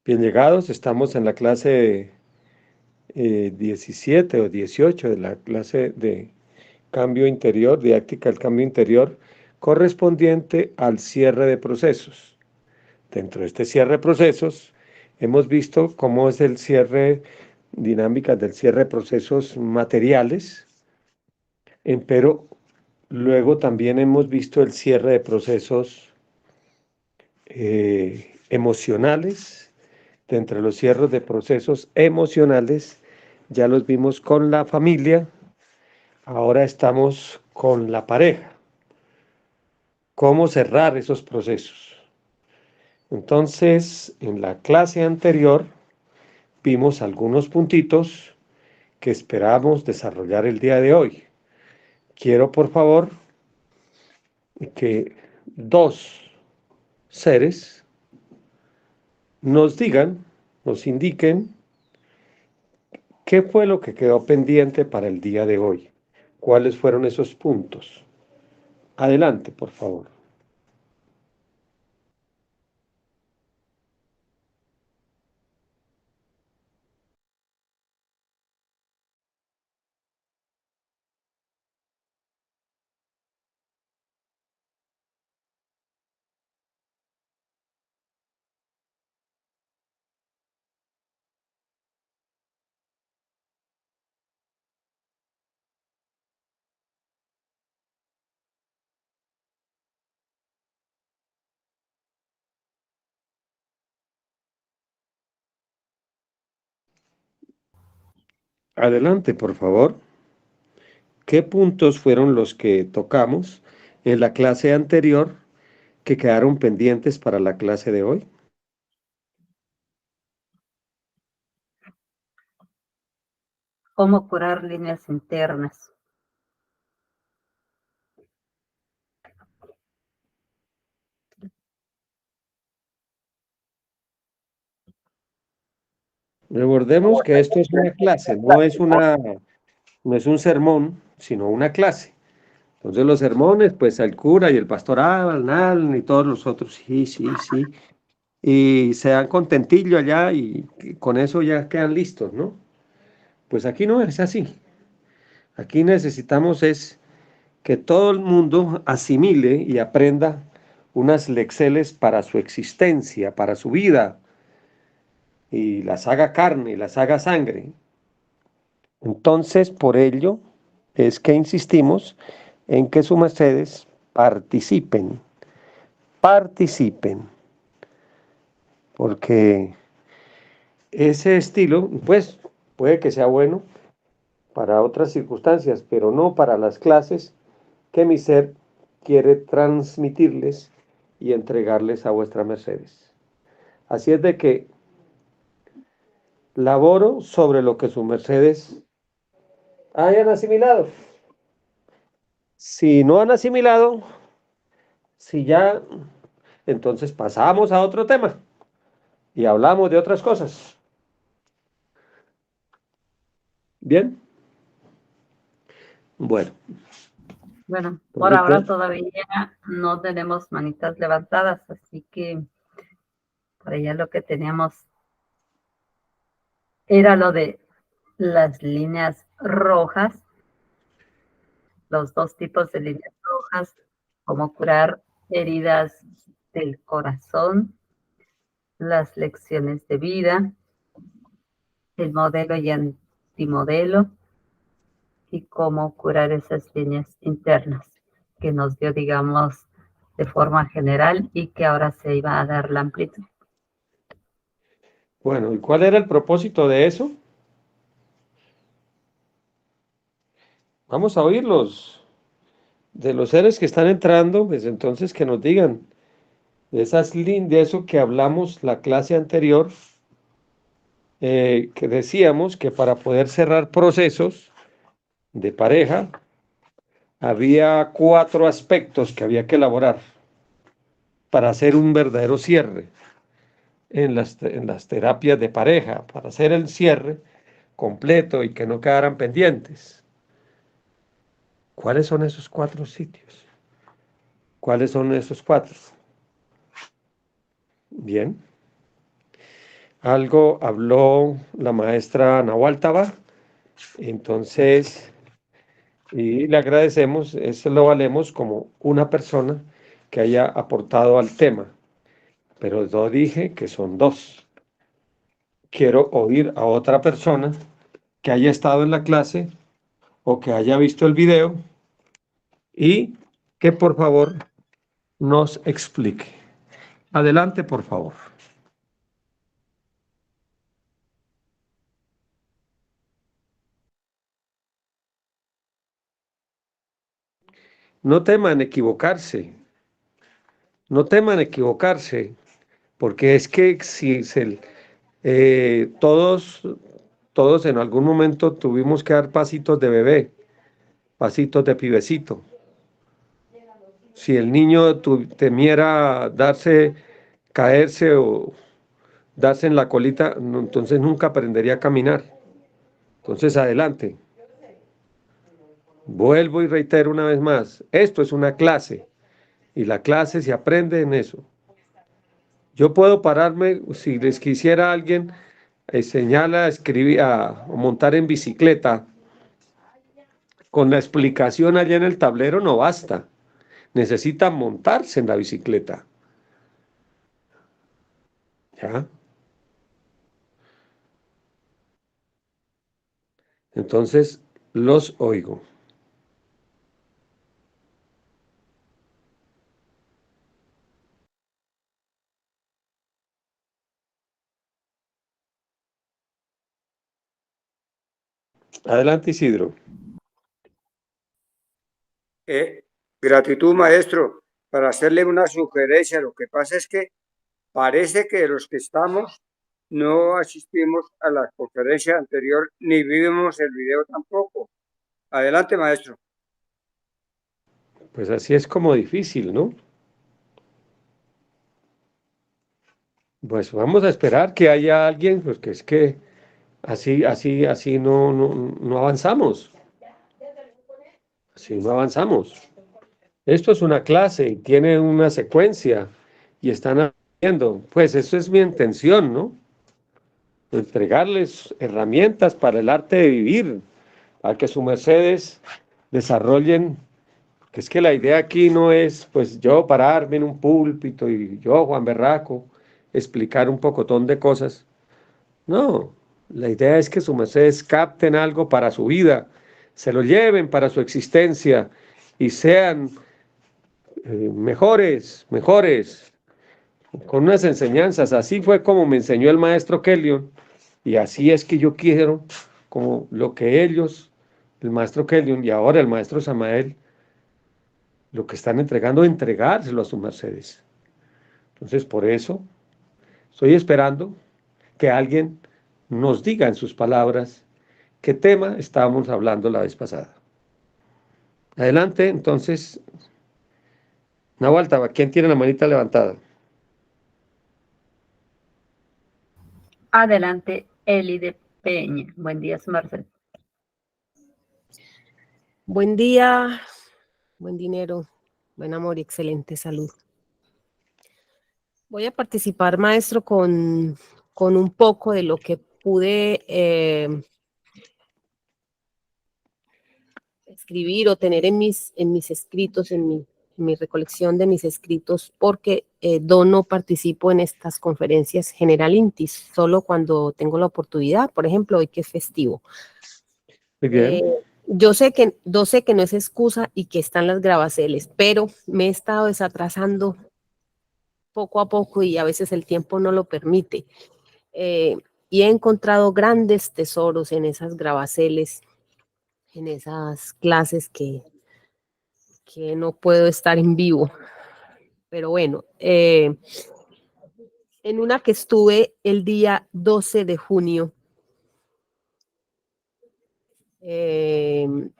Bien llegados, estamos en la clase 17 o 18 de la clase de cambio interior, didáctica del cambio interior, correspondiente al cierre de procesos. Dentro de este cierre de procesos, hemos visto cómo es el cierre, dinámicas del cierre de procesos materiales, pero luego también hemos visto el cierre de procesos emocionales. Dentro de los cierres de procesos emocionales, ya los vimos con la familia, ahora estamos con la pareja. ¿Cómo cerrar esos procesos? Entonces, en la clase anterior vimos algunos puntitos que esperamos desarrollar el día de hoy. Quiero, por favor, que dos seres nos digan, nos indiquen qué fue lo que quedó pendiente para el día de hoy. ¿Cuáles fueron esos puntos? Adelante, por favor. Adelante, por favor. ¿Qué puntos fueron los que tocamos en la clase anterior que quedaron pendientes para la clase de hoy? ¿Cómo curar líneas internas? Recordemos que esto es una clase, no es un sermón, sino una clase. Entonces los sermones, pues el cura y el pastor hablan y todos los otros, sí, sí, sí, y se dan contentillo allá y con eso ya quedan listos, ¿no? Pues aquí no es así. Aquí necesitamos es que todo el mundo asimile y aprenda unas lecciones para su existencia, para su vida, y las haga carne, las haga sangre. Entonces, por ello es que insistimos en que sus mercedes participen, participen, porque ese estilo, pues, puede que sea bueno para otras circunstancias, pero no para las clases que mi ser quiere transmitirles y entregarles a vuestras mercedes. Así es de que laboro sobre lo que sus mercedes hayan asimilado. Si no han asimilado, si ya, entonces pasamos a otro tema y hablamos de otras cosas. Bien, bueno, Bueno, por ahora entonces, todavía no tenemos manitas levantadas, así que por allá lo que teníamos era lo de las líneas rojas, los dos tipos de líneas rojas, cómo curar heridas del corazón, las lecciones de vida, el modelo y antimodelo y cómo curar esas líneas internas que nos dio, digamos, de forma general y que ahora se iba a dar la amplitud. bueno, ¿y cuál era el propósito de eso? Vamos a oírlos. De los seres que están entrando, pues entonces que nos digan de eso que hablamos la clase anterior, que decíamos que para poder cerrar procesos de pareja, había cuatro aspectos que había que elaborar para hacer un verdadero cierre en las terapias de pareja, para hacer el cierre completo y que no quedaran pendientes. ¿Cuáles son esos cuatro sitios? ¿Cuáles son esos cuatro? Bien. algo habló la maestra Nahualtaba, entonces, y le agradecemos, eso lo valemos como una persona que haya aportado al tema, pero yo dije que son dos. Quiero oír a otra persona que haya estado en la clase o que haya visto el video y que por favor nos explique. Adelante, por favor. No teman equivocarse, no teman equivocarse, porque es que si se, todos en algún momento tuvimos que dar pasitos de bebé, pasitos de pibecito. Si el niño temiera darse, caerse o darse en la colita, entonces nunca aprendería a caminar. Entonces, adelante. Vuelvo y reitero una vez más, esto es una clase y la clase se aprende en eso. Yo puedo pararme, si les quisiera alguien enseñar a escribir, a montar en bicicleta, con la explicación allá en el tablero no basta. Necesita montarse en la bicicleta. ¿Ya? Entonces, los oigo. Adelante, Isidro. Gratitud, maestro, para hacerle una sugerencia. Lo que pasa es que parece que los que estamos no asistimos a la conferencia anterior ni vimos el video tampoco. Adelante, maestro. Pues así es como difícil, ¿no? Pues vamos a esperar que haya alguien, porque es que así no avanzamos. Así no avanzamos. Esto es una clase y tiene una secuencia y están haciendo. Pues eso es mi intención, ¿no? Entregarles herramientas para el arte de vivir, a que sus mercedes desarrollen, que es que la idea aquí no es pues yo pararme en un púlpito y yo, Juan Berraco, explicar un pocotón de cosas. No, la idea es que sus mercedes capten algo para su vida, se lo lleven para su existencia y sean mejores, con unas enseñanzas. Así fue como me enseñó el maestro Kellion y así es que yo quiero, como lo que ellos, el maestro Kellion y ahora el maestro Samael, lo que están entregando, entregárselo a sus mercedes. Entonces, por eso estoy esperando que alguien nos diga en sus palabras qué tema estábamos hablando la vez pasada. Adelante, entonces, Nahualtaba, ¿quién tiene la manita levantada? Adelante, Eli de Peña. Buen día, su merced. Buen día, buen dinero, buen amor y excelente salud. Voy a participar, maestro, con un poco de lo que pude escribir o tener en mis escritos, en mi recolección de mis escritos, porque no participo en estas conferencias General Intis, solo cuando tengo la oportunidad, por ejemplo, hoy que es festivo. Muy bien. Yo sé que no es excusa y que están las grabaceles, pero me he estado desatrasando poco a poco y a veces el tiempo no lo permite. Y he encontrado grandes tesoros en esas grabaceles, en esas clases que no puedo estar en vivo. Pero bueno, en una que estuve el día 12 de junio, en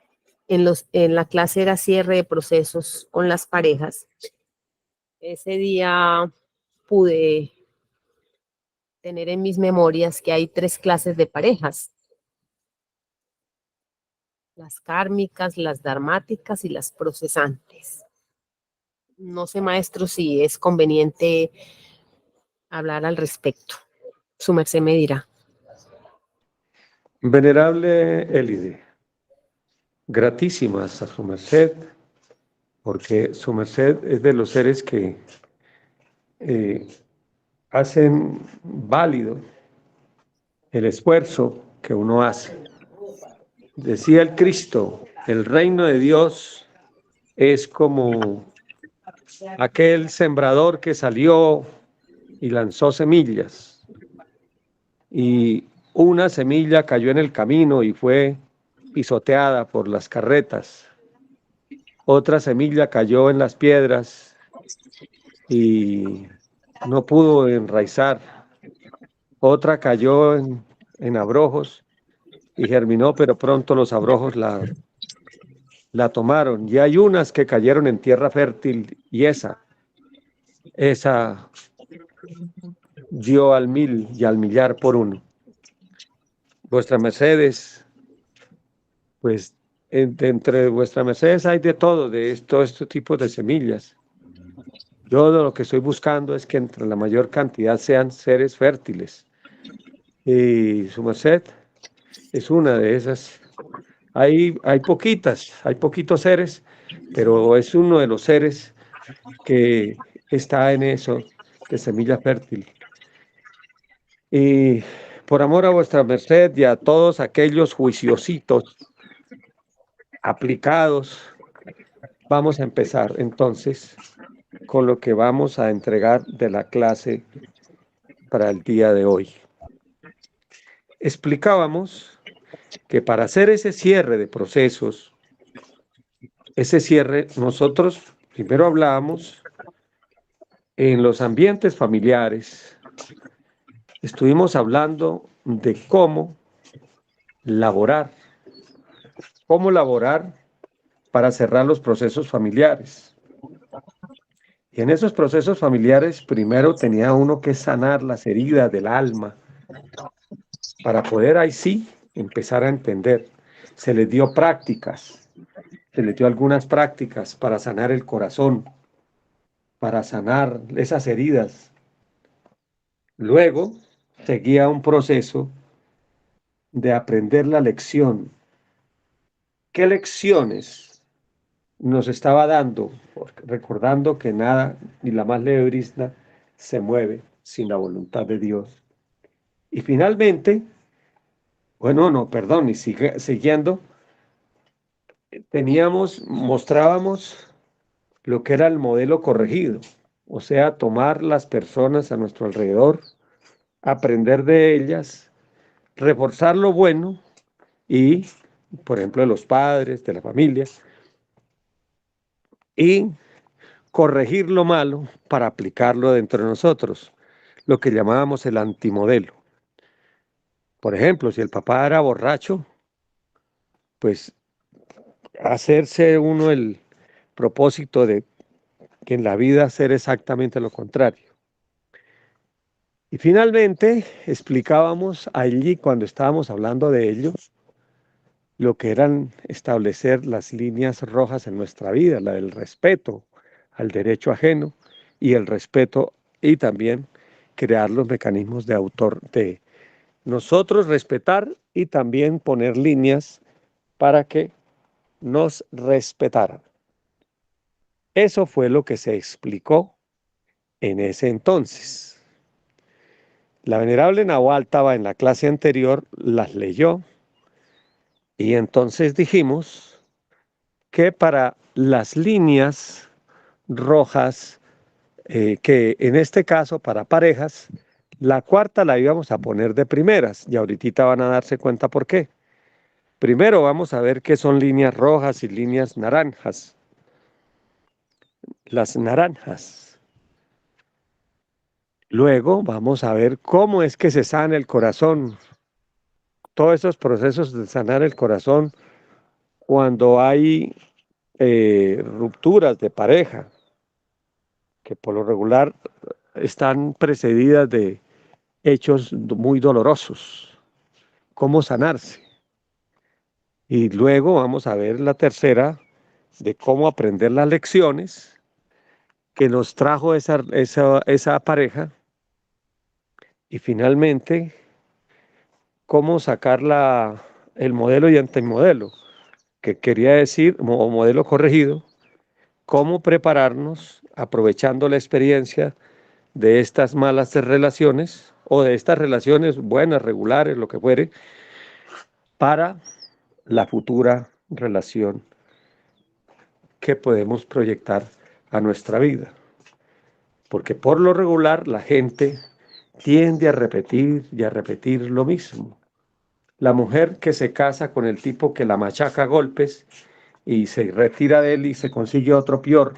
la clase era cierre de procesos con las parejas. Ese día pude tener en mis memorias que hay 3 clases de parejas: las kármicas, las dharmáticas y las procesantes. No sé, maestro, si es conveniente hablar al respecto. Su merced me dirá. Venerable Élide, gratísimas a su merced, porque su merced es de los seres que hacen válido el esfuerzo que uno hace. Decía el Cristo, el reino de Dios es como aquel sembrador que salió y lanzó semillas, y una semilla cayó en el camino y fue pisoteada por las carretas. Otra semilla cayó en las piedras y no pudo enraizar. Otra cayó en abrojos y germinó, pero pronto los abrojos la tomaron. Y hay unas que cayeron en tierra fértil y esa dio al 1000 y al millar por uno. Vuestra Mercedes, pues entre vuestra Mercedes hay de todo, de estos tipos de semillas. Yo lo que estoy buscando es que entre la mayor cantidad sean seres fértiles. Y su merced es una de esas. Hay poquitos seres, pero es uno de los seres que está en eso, de semilla fértil. Y por amor a vuestra merced y a todos aquellos juiciositos aplicados, vamos a empezar entonces con lo que vamos a entregar de la clase para el día de hoy. Explicábamos que para hacer ese cierre de procesos, ese cierre, nosotros primero hablábamos en los ambientes familiares, estuvimos hablando de cómo laborar para cerrar los procesos familiares. Y en esos procesos familiares, primero tenía uno que sanar las heridas del alma, para poder ahí sí empezar a entender. Se les dio prácticas, se les dio algunas prácticas para sanar el corazón, para sanar esas heridas. Luego seguía un proceso de aprender la lección. ¿Qué lecciones nos estaba dando? Recordando que nada, ni la más leve brisna, se mueve sin la voluntad de Dios. Y finalmente, bueno, no, perdón, y siguiendo, mostrábamos lo que era el modelo corregido, o sea, tomar las personas a nuestro alrededor, aprender de ellas, reforzar lo bueno y, por ejemplo, de los padres, de la familia, y corregir lo malo para aplicarlo dentro de nosotros, lo que llamábamos el antimodelo. Por ejemplo, si el papá era borracho, pues hacerse uno el propósito de que en la vida hacer exactamente lo contrario. Y finalmente explicábamos allí, cuando estábamos hablando de ello, lo que eran establecer las líneas rojas en nuestra vida, la del respeto al derecho ajeno y el respeto, y también crear los mecanismos de autor, de nosotros respetar y también poner líneas para que nos respetaran. Eso fue lo que se explicó en ese entonces. La venerable Nahualtaba en la clase anterior las leyó y entonces dijimos que para las líneas rojas, que en este caso para parejas, la cuarta la íbamos a poner de primeras y ahorita van a darse cuenta por qué. Primero vamos a ver qué son líneas rojas y líneas naranjas. Las naranjas. Luego vamos a ver cómo es que se sana el corazón. Todos esos procesos de sanar el corazón cuando hay rupturas de pareja, que por lo regular están precedidas de hechos muy dolorosos. ¿Cómo sanarse? Y luego vamos a ver la tercera, de cómo aprender las lecciones que nos trajo esa pareja Y finalmente, cómo sacar el modelo y antimodelo, que quería decir, o modelo corregido, cómo prepararnos aprovechando la experiencia de estas malas relaciones o de estas relaciones buenas, regulares, lo que fuere, para la futura relación que podemos proyectar a nuestra vida. Porque por lo regular la gente tiende a repetir y a repetir lo mismo. La mujer que se casa con el tipo que la machaca a golpes y se retira de él y se consigue otro peor,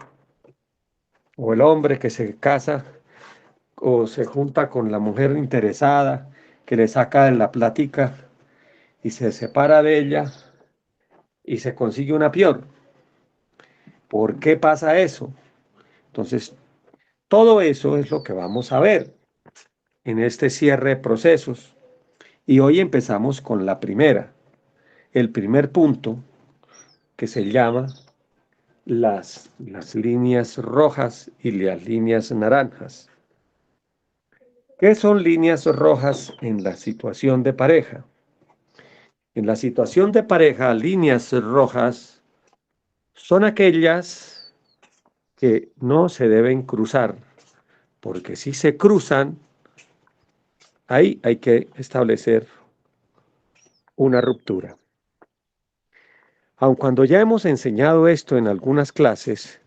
o el hombre que se casa o se junta con la mujer interesada que le saca de la plática y se separa de ella y se consigue una peor. ¿Por qué pasa eso? Entonces, todo eso es lo que vamos a ver en este cierre de procesos. Y hoy empezamos con la primera, el primer punto que se llama las líneas rojas y las líneas naranjas. ¿Qué son líneas rojas en la situación de pareja? En la situación de pareja, líneas rojas son aquellas que no se deben cruzar, porque si se cruzan, ahí hay que establecer una ruptura. Aun cuando ya hemos enseñado esto en algunas clases,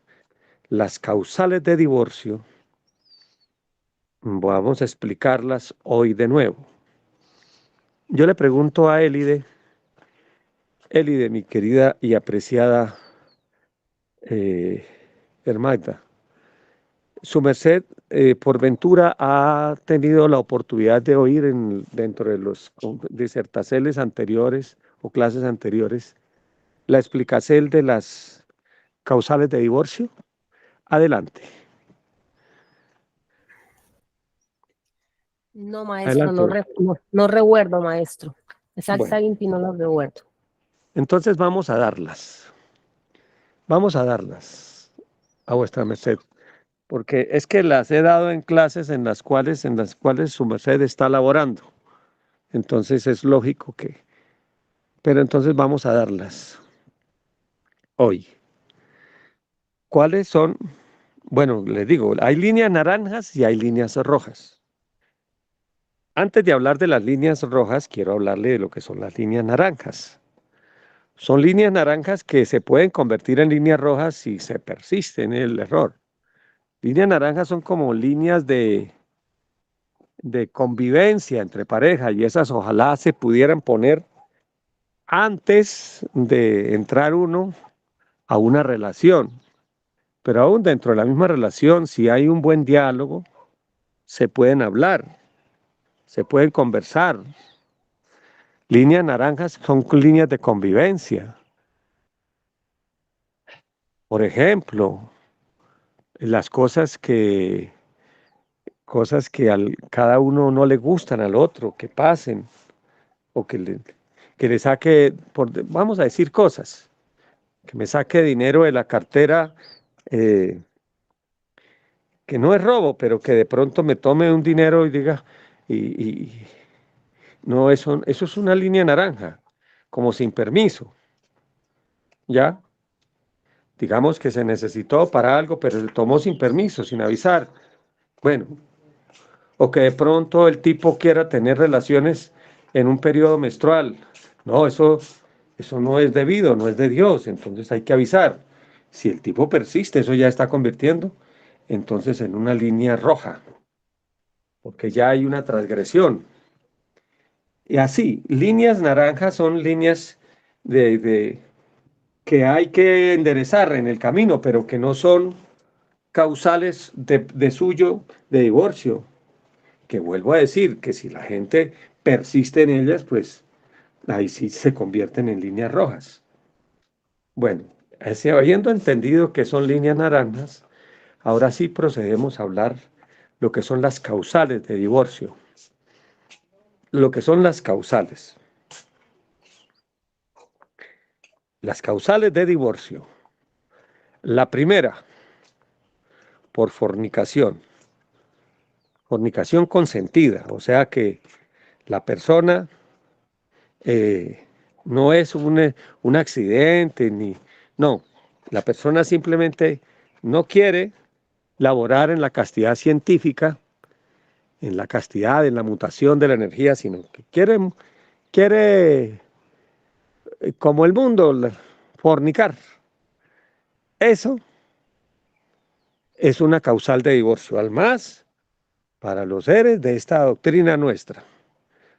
las causales de divorcio, vamos a explicarlas hoy de nuevo. Yo le pregunto a Élide, mi querida y apreciada Hermaita, su merced, por ventura, ha tenido la oportunidad de oír dentro de los disertaceles anteriores o clases anteriores la explicación de las causales de divorcio. Adelante. No, maestro, Adelante. no recuerdo, maestro. Bueno, Exactamente, no lo recuerdo. entonces vamos a darlas. Vamos a darlas a vuestra merced, porque es que las he dado en clases en las cuales su merced está laborando. Entonces es lógico que, pero entonces vamos a darlas hoy. ¿Cuáles son? Bueno, les digo, hay líneas naranjas y hay líneas rojas. Antes de hablar de las líneas rojas, quiero hablarle de lo que son las líneas naranjas. Son líneas naranjas que se pueden convertir en líneas rojas si se persiste en el error. Líneas naranjas son como líneas de convivencia entre parejas y esas ojalá se pudieran poner antes de entrar uno a una relación. Pero aún dentro de la misma relación, si hay un buen diálogo, se pueden hablar, se pueden conversar. Líneas naranjas son líneas de convivencia. Por ejemplo, las cosas que a cada uno no le gustan al otro, que pasen, o que le saque, vamos a decir cosas, que me saque dinero de la cartera, eh, que no es robo, pero que de pronto me tome un dinero y diga, y no, eso es una línea naranja, como sin permiso, ¿ya? Digamos que se necesitó para algo, pero se tomó sin permiso, sin avisar. Bueno, o que de pronto el tipo quiera tener relaciones en un periodo menstrual. No, eso no es debido, no es de Dios, entonces hay que avisar. Si el tipo persiste, eso ya está convirtiendo entonces en una línea roja, porque ya hay una transgresión. Y así, líneas naranjas son líneas de que hay que enderezar en el camino, pero que no son causales de suyo de divorcio. Que vuelvo a decir que si la gente persiste en ellas, pues ahí sí se convierten en líneas rojas. Bueno, habiendo entendido que son líneas naranjas, ahora sí procedemos a hablar lo que son las causales de divorcio. Lo que son las causales. Las causales de divorcio. La primera, por fornicación. fornicación consentida, o sea que la persona no es un accidente, no, la persona simplemente no quiere laborar en la castidad científica, en la castidad, en la mutación de la energía, sino que quiere como el mundo, fornicar. Eso es una causal de divorcio. Además, para los seres de esta doctrina nuestra,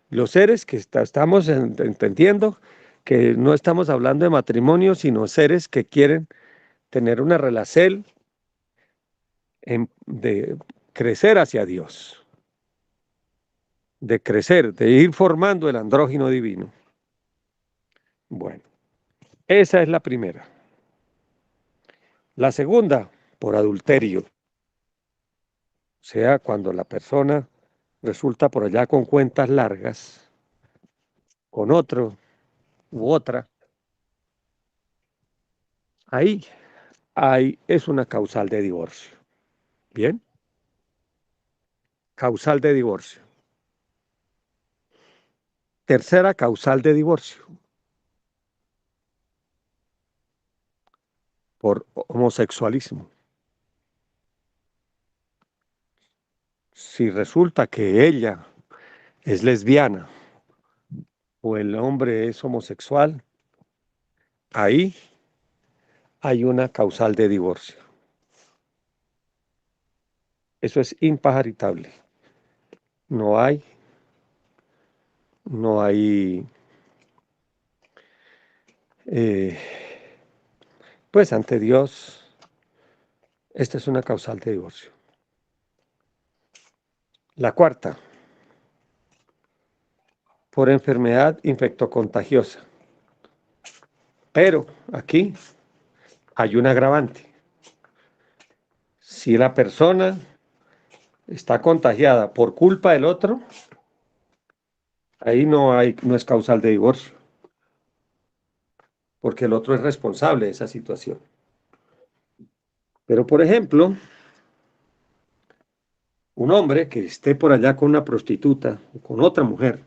los seres que estamos entendiendo que no estamos hablando de matrimonio, sino seres que quieren tener una relación de crecer hacia Dios, de crecer, de ir formando el andrógino divino. Bueno, esa es la primera. La segunda, por adulterio. O sea, cuando la persona resulta por allá con cuentas largas, con otro u otra, ahí es una causal de divorcio. ¿Bien? Causal de divorcio. Tercera causal de divorcio. Por homosexualismo. Si resulta que ella es lesbiana o el hombre es homosexual, ahí hay una causal de divorcio. Eso es impajaritable. No hay, pues ante Dios, esta es una causal de divorcio. La cuarta, por enfermedad infectocontagiosa. Pero aquí hay un agravante. Si la persona está contagiada por culpa del otro, ahí no es causal de divorcio, porque el otro es responsable de esa situación. Pero, por ejemplo, un hombre que esté por allá con una prostituta o con otra mujer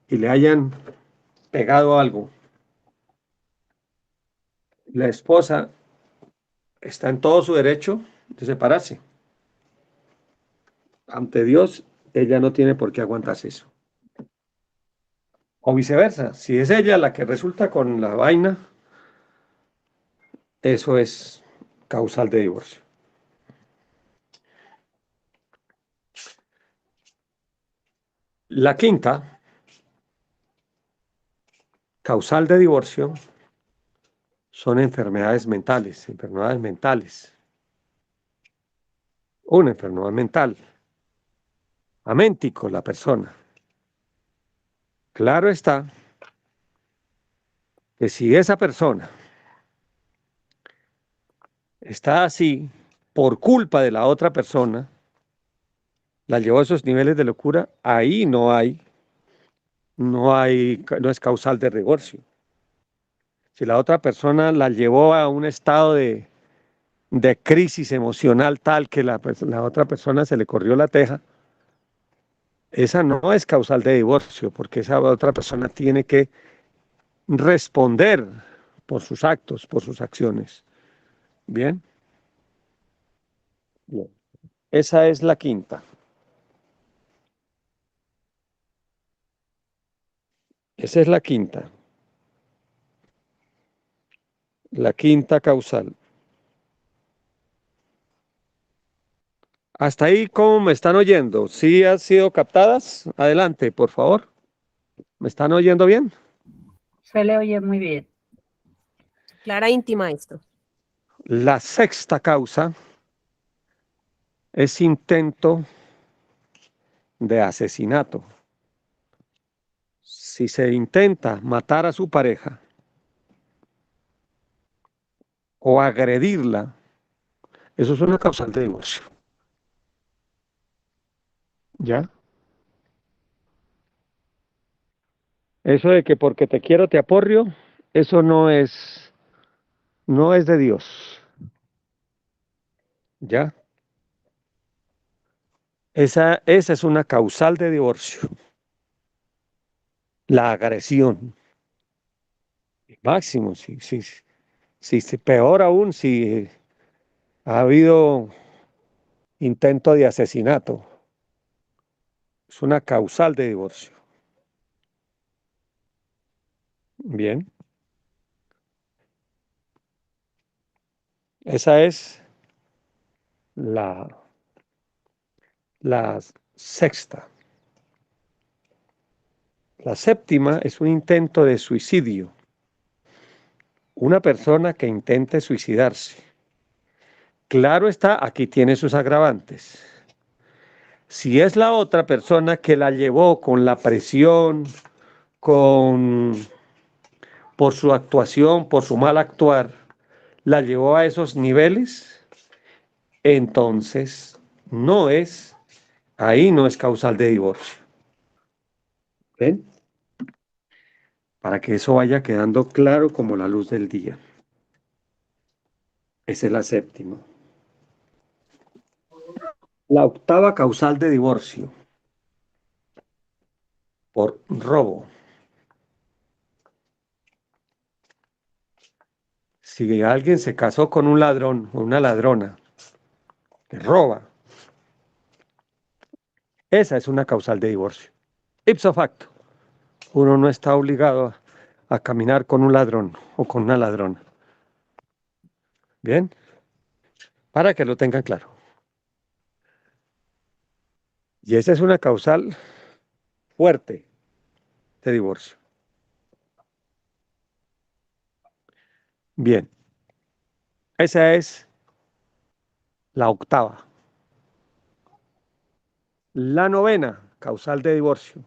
y le hayan pegado algo, la esposa está en todo su derecho de separarse. Ante Dios, ella no tiene por qué aguantarse eso. O viceversa, si es ella la que resulta con la vaina, eso es causal de divorcio. La quinta causal de divorcio son enfermedades mentales, Una enfermedad mental, améntico la persona. Claro está que si esa persona está así por culpa de la otra persona, la llevó a esos niveles de locura, ahí no es causal de divorcio. Si la otra persona la llevó a un estado de crisis emocional tal que la otra persona se le corrió la teja, esa no es causal de divorcio, porque esa otra persona tiene que responder por sus actos, por sus acciones. Bien. Bien. Esa es la quinta. Esa es la quinta. La quinta causal. Hasta ahí, ¿cómo me están oyendo? ¿Sí han sido captadas? Adelante, por favor. ¿Me están oyendo bien? Se le oye muy bien. Clara íntima, maestro. La sexta causa es intento de asesinato. Si se intenta matar a su pareja o agredirla, eso es una causal de divorcio. ¿Ya? Eso de que porque te quiero te aporrio, eso no es de Dios. ¿Ya? Esa es una causal de divorcio. La agresión. Máximo, peor aún si ha habido intento de asesinato. Es una causal de divorcio. Bien. Esa es la sexta. La séptima es un intento de suicidio. Una persona que intente suicidarse. Claro está, aquí tiene sus agravantes. Si es la otra persona que la llevó con la presión, por su actuación, por su mal actuar, la llevó a esos niveles, entonces ahí no es causal de divorcio. ¿Ven? Para que eso vaya quedando claro como la luz del día. Esa es la séptima. La octava causal de divorcio por robo. Si alguien se casó con un ladrón o una ladrona que roba, esa es una causal de divorcio. Ipso facto, uno no está obligado a caminar con un ladrón o con una ladrona. Bien, para que lo tengan claro. Y esa es una causal fuerte de divorcio. Bien, esa es la octava. La novena causal de divorcio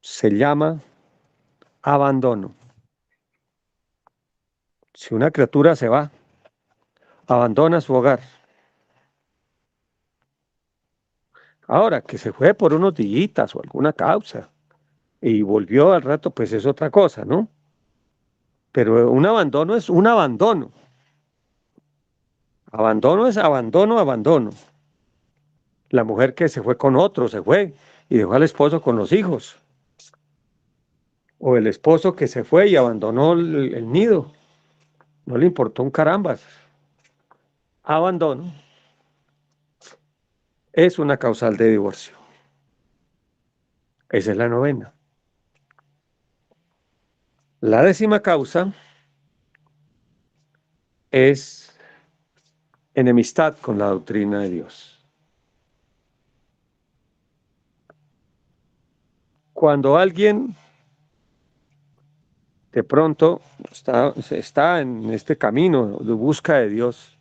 se llama abandono. Si una criatura se va, abandona su hogar. Ahora, que se fue por unos días o alguna causa y volvió al rato, pues es otra cosa, ¿no? Pero un abandono es un abandono. Abandono es abandono, abandono. La mujer que se fue con otro, se fue y dejó al esposo con los hijos. O el esposo que se fue y abandonó el nido. No le importó un carambas. Abandono es una causal de divorcio. Esa es la novena. La décima causa es enemistad con la doctrina de Dios. Cuando alguien de pronto está en este camino de busca de Dios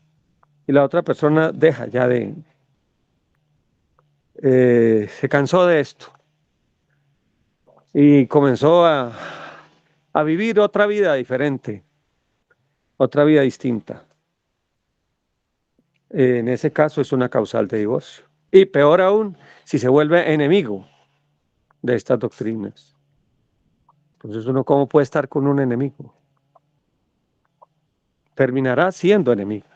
y la otra persona deja ya se cansó de esto y comenzó a vivir otra vida diferente, otra vida distinta. En ese caso es una causal de divorcio. Y peor aún, si se vuelve enemigo de estas doctrinas. Entonces uno, ¿cómo puede estar con un enemigo? Terminará siendo enemigo.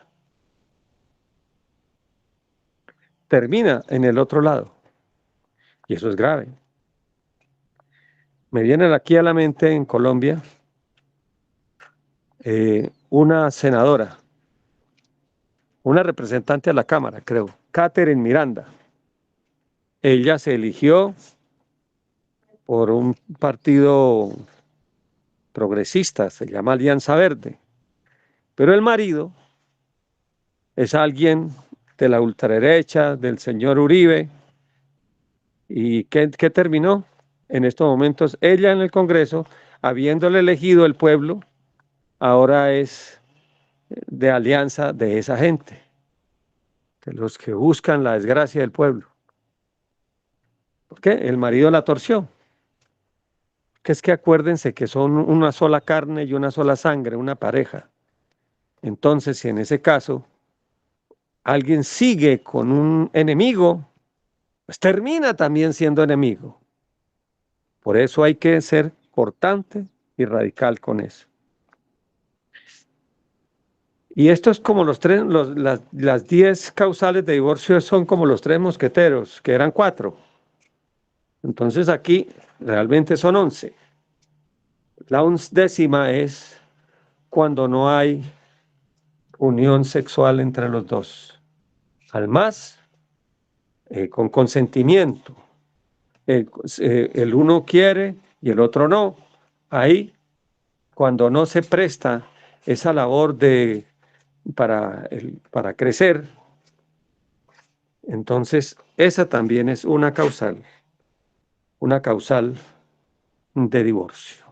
Termina en el otro lado. Y eso es grave. Me viene aquí a la mente en Colombia una senadora, una representante a la Cámara, creo, Catherine Miranda. Ella se eligió por un partido progresista, se llama Alianza Verde, pero el marido es alguien de la ultraderecha, del señor Uribe. ¿Y qué terminó? En estos momentos, ella en el Congreso, habiéndole elegido el pueblo, ahora es de alianza de esa gente, de los que buscan la desgracia del pueblo. ¿Por qué? El marido la torció. Que es que acuérdense que son una sola carne y una sola sangre, una pareja. Entonces, si en ese caso alguien sigue con un enemigo, pues termina también siendo enemigo. Por eso hay que ser cortante y radical con eso. Y esto es como las 10 causales de divorcio son como los 3 mosqueteros, que eran 4. Entonces aquí realmente son 11. La 11ª es cuando no hay unión sexual entre los dos. Al más, con consentimiento. El uno quiere y el otro no. Ahí, cuando no se presta esa labor para crecer, entonces esa también es una causal de divorcio.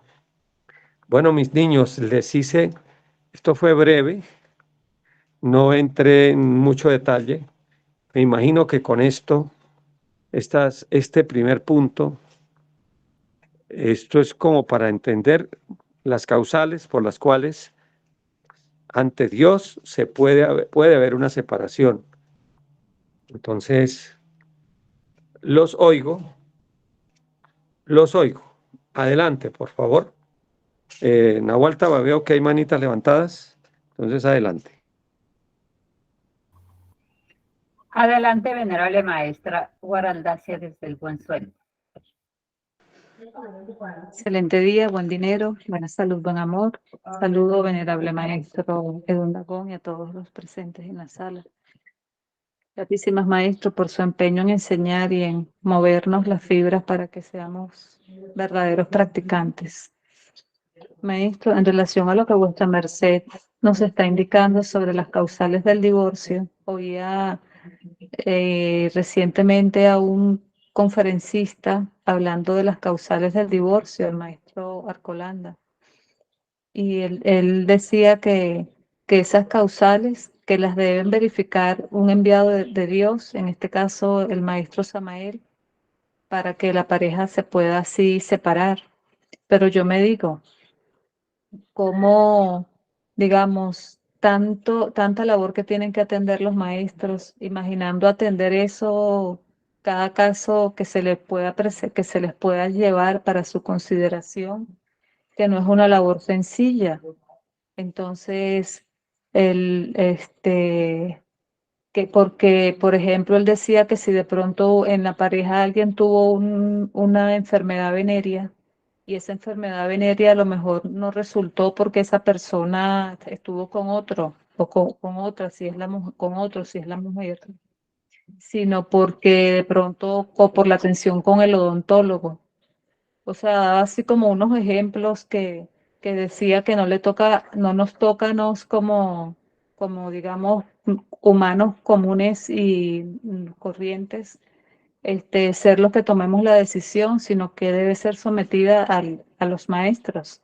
Bueno, mis niños, les hice, esto fue breve, no entré en mucho detalle. Me imagino que con esto, este primer punto, esto es como para entender las causales por las cuales ante Dios puede haber una separación. Entonces, los oigo, los oigo. Adelante, por favor. Nahualtaba, veo que hay manitas levantadas, entonces adelante. Adelante, venerable maestra Guaraldacia desde el Buen Sueño. Excelente día, buen dinero, buena salud, buen amor. Saludo, venerable maestro Edwin Dagón y a todos los presentes en la sala. Gratísimas maestro por su empeño en enseñar y en movernos las fibras para que seamos verdaderos practicantes. Maestro, en relación a lo que vuestra merced nos está indicando sobre las causales del divorcio, oía recientemente a un conferencista hablando de las causales del divorcio, el maestro Arcolanda. Y él decía que esas causales, que las deben verificar un enviado de Dios, en este caso el maestro Samael, para que la pareja se pueda así separar. Pero yo me digo, ¿cómo, digamos, tanta labor que tienen que atender los maestros, imaginando atender eso, cada caso que se les que se les pueda llevar para su consideración, que no es una labor sencilla? Entonces, que porque, por ejemplo, él decía que si de pronto en la pareja alguien tuvo una enfermedad venérea y esa enfermedad venérea a lo mejor no resultó porque esa persona estuvo con otro o con otra, si es con otro, si es la mujer, sino porque de pronto o por la atención con el odontólogo. O sea, así como unos ejemplos que decía que no nos toca nos como digamos, humanos comunes y corrientes, ser los que tomemos la decisión, sino que debe ser sometida a los maestros.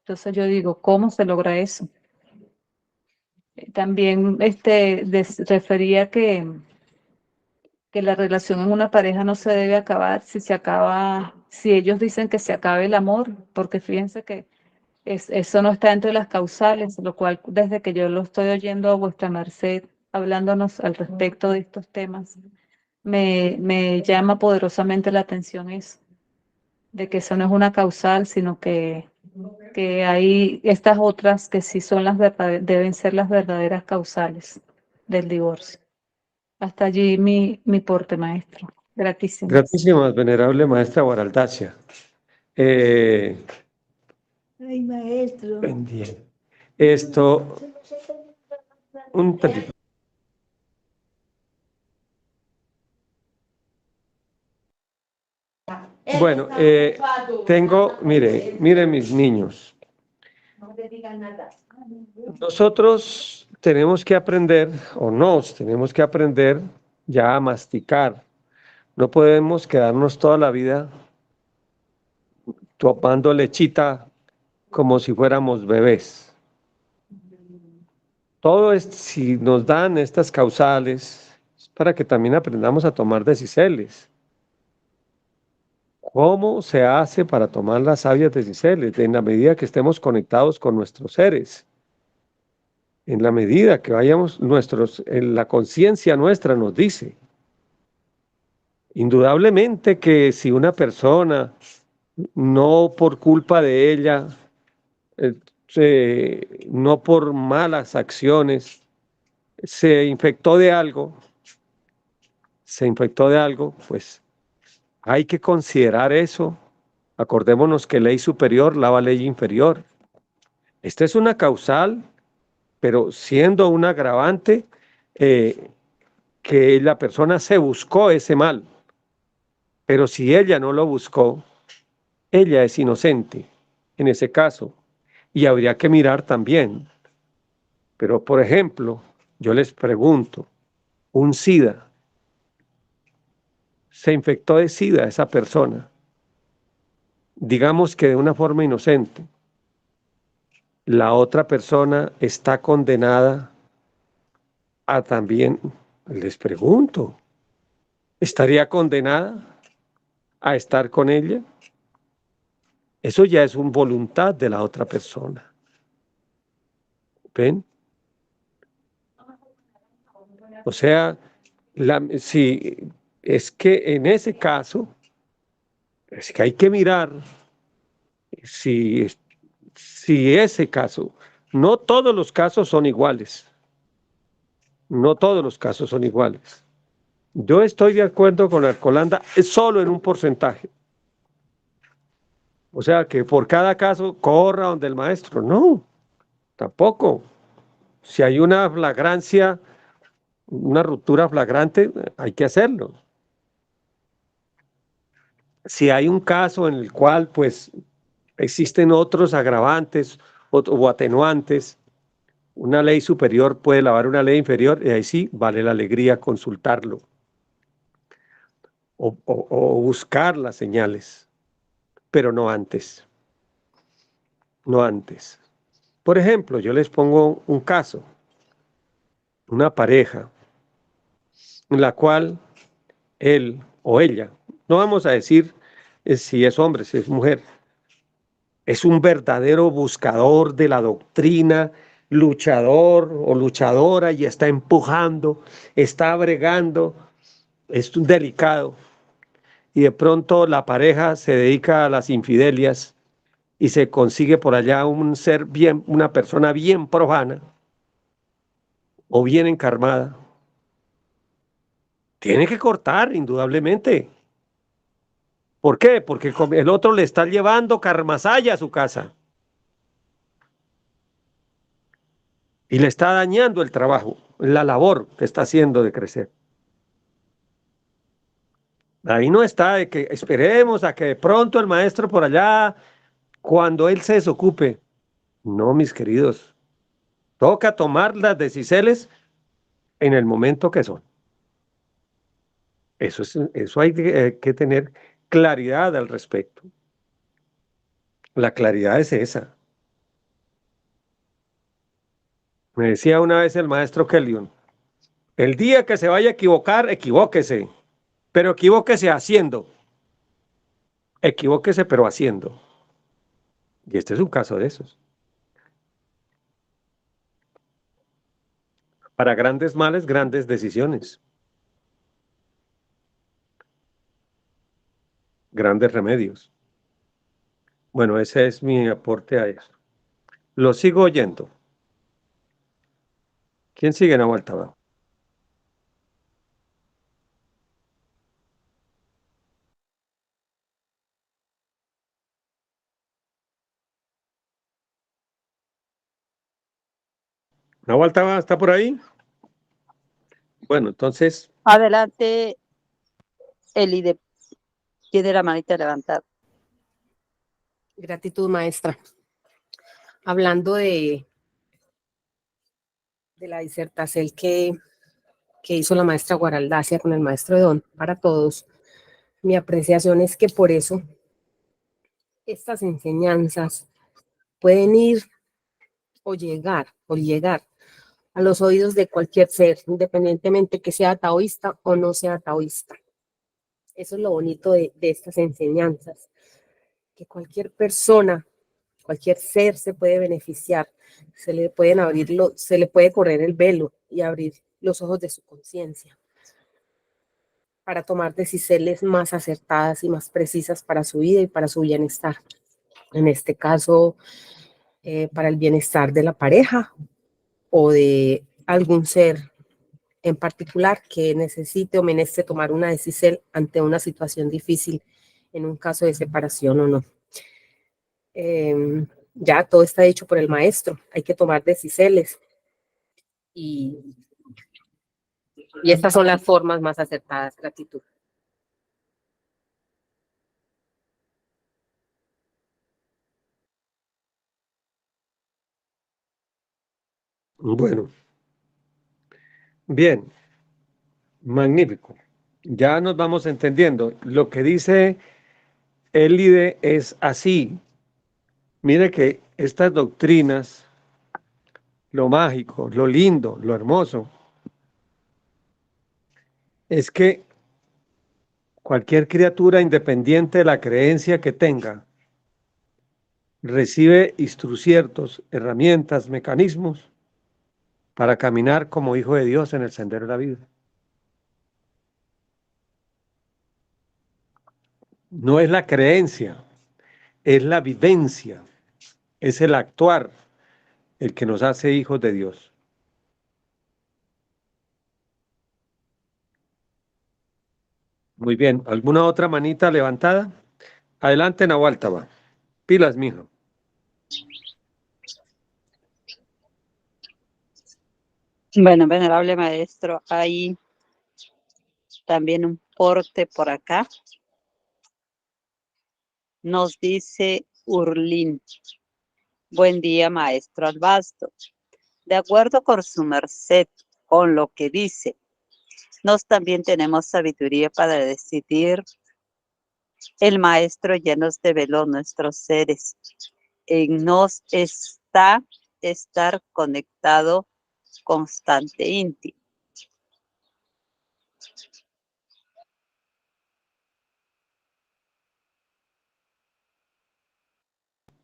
Entonces yo digo, ¿cómo se logra eso? También refería que la relación en una pareja no se debe acabar si ellos dicen que se acabe el amor, porque fíjense que eso no está entre las causales, lo cual desde que yo lo estoy oyendo a vuestra merced hablándonos al respecto de estos temas, me llama poderosamente la atención eso, de que eso no es una causal, sino que hay estas otras que sí son deben ser las verdaderas causales del divorcio. Hasta allí mi porte, maestro. Gratísimas. Gratísimas, venerable maestra Guaraldacia. Ay, maestro. Bien. Esto, un tantito. Bueno, mire mis niños, nosotros tenemos que aprender, o nos tenemos que aprender ya a masticar. No podemos quedarnos toda la vida tomando lechita como si fuéramos bebés. Todo es, si nos dan estas causales, es para que también aprendamos a tomar decisiones. ¿Cómo se hace para tomar las sabias decisiones? En la medida que estemos conectados con nuestros seres. En la medida que vayamos la conciencia nuestra nos dice. Indudablemente que si una persona, no por culpa de ella, no por malas acciones, se infectó de algo, pues hay que considerar eso. Acordémonos que ley superior lava ley inferior. Esta es una causal, pero siendo un agravante, que la persona se buscó ese mal. Pero si ella no lo buscó, ella es inocente en ese caso. Y habría que mirar también. Pero, por ejemplo, yo les pregunto, un SIDA, se infectó de SIDA esa persona, digamos que de una forma inocente. La otra persona está condenada a también, les pregunto, ¿estaría condenada a estar con ella? Eso ya es un voluntad de la otra persona. ¿Ven? O sea, si es que en ese caso, es que hay que mirar si, si ese caso, no todos los casos son iguales, no todos los casos son iguales. Yo estoy de acuerdo con Arcolanda, es solo en un porcentaje. O sea, que por cada caso corra donde el maestro. No, tampoco. Si hay una flagrancia, una ruptura flagrante, hay que hacerlo. Si hay un caso en el cual, pues, existen otros agravantes o atenuantes, una ley superior puede lavar una ley inferior y ahí sí vale la alegría consultarlo o buscar las señales, pero no antes, no antes. Por ejemplo, yo les pongo un caso, una pareja en la cual él o ella, no vamos a decir si es hombre, si es mujer, es un verdadero buscador de la doctrina, luchador o luchadora y está empujando, está bregando, es un delicado. Y de pronto la pareja se dedica a las infidelias y se consigue por allá un ser bien, una persona bien profana o bien encarmada. Tiene que cortar, indudablemente. ¿Por qué? Porque el otro le está llevando carmasaya a su casa y le está dañando el trabajo, la labor que está haciendo de crecer. Ahí no está de que esperemos a que de pronto el maestro por allá, cuando él se desocupe. No, mis queridos, toca tomar las decisiones en el momento que son. Eso hay que tener claridad al respecto. La claridad es esa. Me decía una vez el maestro Kellion, el día que se vaya a equivocar, equivóquese, pero equivóquese haciendo. Equivóquese, pero haciendo. Y este es un caso de esos. Para grandes males, grandes decisiones. Grandes remedios. Bueno, ese es mi aporte a eso. Lo sigo oyendo. ¿Quién sigue en la vuelta abajo? ¿La vuelta abajo está por ahí? Bueno, entonces, Adelante, Eli, tiene la manita levantada. Gratitud, maestra. Hablando de la disertación que hizo la maestra Guaraldacia con el maestro Edón para todos, mi apreciación es que por eso estas enseñanzas pueden ir o llegar a los oídos de cualquier ser, independientemente que sea taoísta o no sea taoísta. Eso es lo bonito de estas enseñanzas, que cualquier persona, cualquier ser se puede beneficiar, se le puede correr el velo y abrir los ojos de su conciencia para tomar decisiones más acertadas y más precisas para su vida y para su bienestar. En este caso, para el bienestar de la pareja o de algún ser en particular que necesite o meneste tomar una decisión ante una situación difícil en un caso de separación o no. Ya todo está hecho por el maestro, hay que tomar decisiones y estas son las formas más acertadas, gratitud. Bueno, bien, magnífico. Ya nos vamos entendiendo. Lo que dice Elide es así. Mire que estas doctrinas, lo mágico, lo lindo, lo hermoso, es que cualquier criatura, independiente de la creencia que tenga, recibe instruciertos, herramientas, mecanismos para caminar como hijo de Dios en el sendero de la vida. No es la creencia, es la vivencia, es el actuar el que nos hace hijos de Dios. Muy bien, ¿alguna otra manita levantada? Adelante, Nahualtaba. Pilas, mijo. Bueno, venerable maestro, hay también un porte por acá. Nos dice Urlín. Buen día, maestro Albasto. De acuerdo con su merced, con lo que dice, nos también tenemos sabiduría para decidir. El maestro ya nos develó nuestros seres. En nos está estar conectado constante íntimo.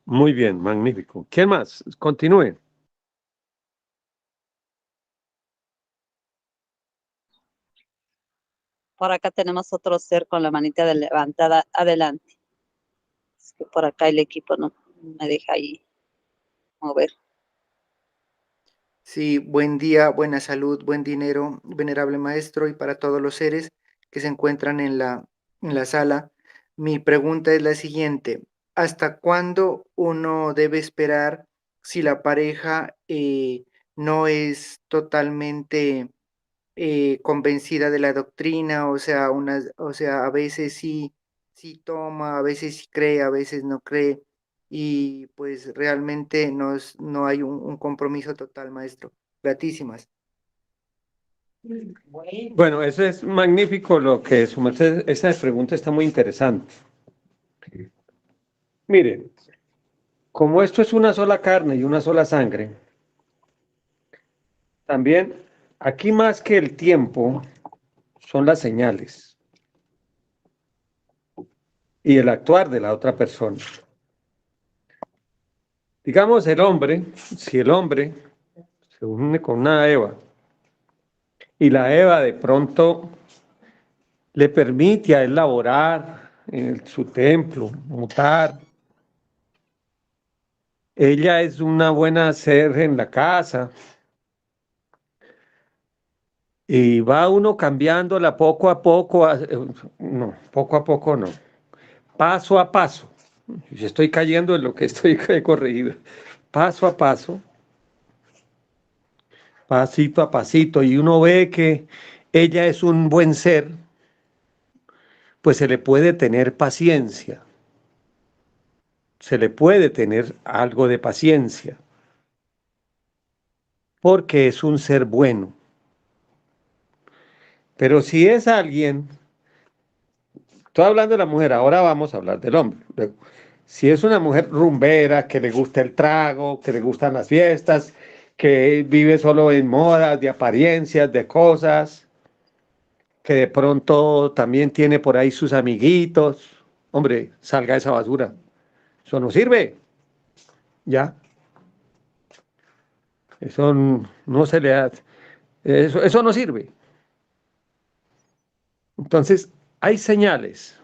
Muy bien, magnífico. ¿Quién más? Continúe. Por acá tenemos otro ser con la manita levantada adelante. Es que por acá el equipo no me deja ahí mover. Sí, buen día, buena salud, buen dinero, venerable maestro, y para todos los seres que se encuentran en la sala. Mi pregunta es la siguiente: ¿hasta cuándo uno debe esperar si la pareja no es totalmente convencida de la doctrina? O sea, a veces sí toma, a veces sí cree, a veces no cree, y pues realmente no hay un compromiso total, maestro. Gratísimas. Bueno, eso es magnífico lo que su merced, esa pregunta está muy interesante. Miren, como esto es una sola carne y una sola sangre, también aquí más que el tiempo son las señales y el actuar de la otra persona. Digamos, el hombre, si el hombre se une con una Eva y la Eva de pronto le permite a él laborar en su templo, mutar, ella es una buena ser en la casa y va uno cambiándola poco a poco, no, poco a poco no, paso a paso. Yo estoy cayendo en lo que estoy corregido, paso a paso, pasito a pasito, y uno ve que ella es un buen ser, pues se le puede tener paciencia, se le puede tener algo de paciencia, porque es un ser bueno. Pero si es alguien, estoy hablando de la mujer, ahora vamos a hablar del hombre. Luego, si es una mujer rumbera, que le gusta el trago, que le gustan las fiestas, que vive solo en modas, de apariencias, de cosas, que de pronto también tiene por ahí sus amiguitos, hombre, salga esa basura. Eso no sirve. Ya, eso no se le da, eso no sirve. Entonces, hay señales.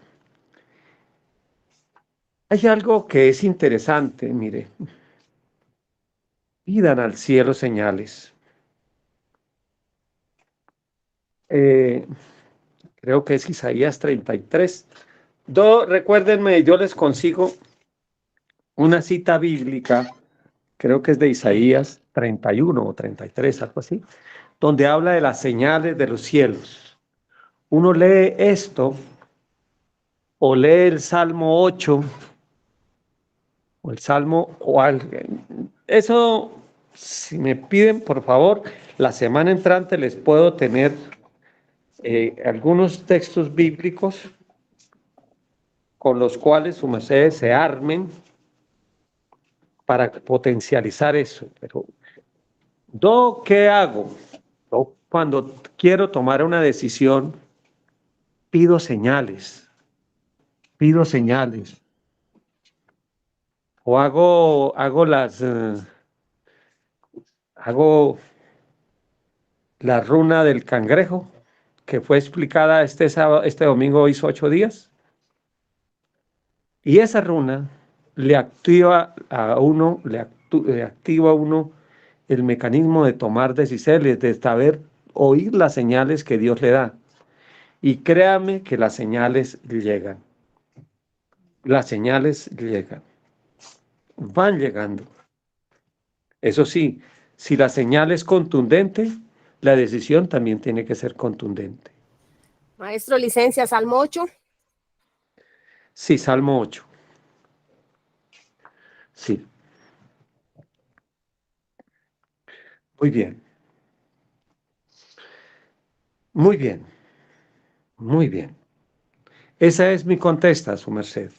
Hay algo que es interesante, mire. pidan al cielo señales. Creo que es Isaías 33. Recuérdenme, yo les consigo una cita bíblica, creo que es de Isaías 31 o 33, algo así, donde habla de las señales de los cielos. Uno lee esto o lee el Salmo 8 o el Salmo eso, si me piden, por favor, la semana entrante les puedo tener algunos textos bíblicos con los cuales su merced se armen para potencializar eso. Pero ¿yo qué hago? Yo, cuando quiero tomar una decisión, pido señales, pido señales. O hago la runa del cangrejo, que fue explicada este domingo, hizo 8 días. Y esa runa le activa a uno, le activa a uno el mecanismo de tomar decisiones, de saber oír las señales que Dios le da. Y créame que las señales llegan. Las señales llegan. Van llegando. Eso sí, si la señal es contundente, la decisión también tiene que ser contundente. Maestro, licencia, Salmo 8. Sí, Salmo 8. Sí. Muy bien. Muy bien. Muy bien. Esa es mi contesta, su merced.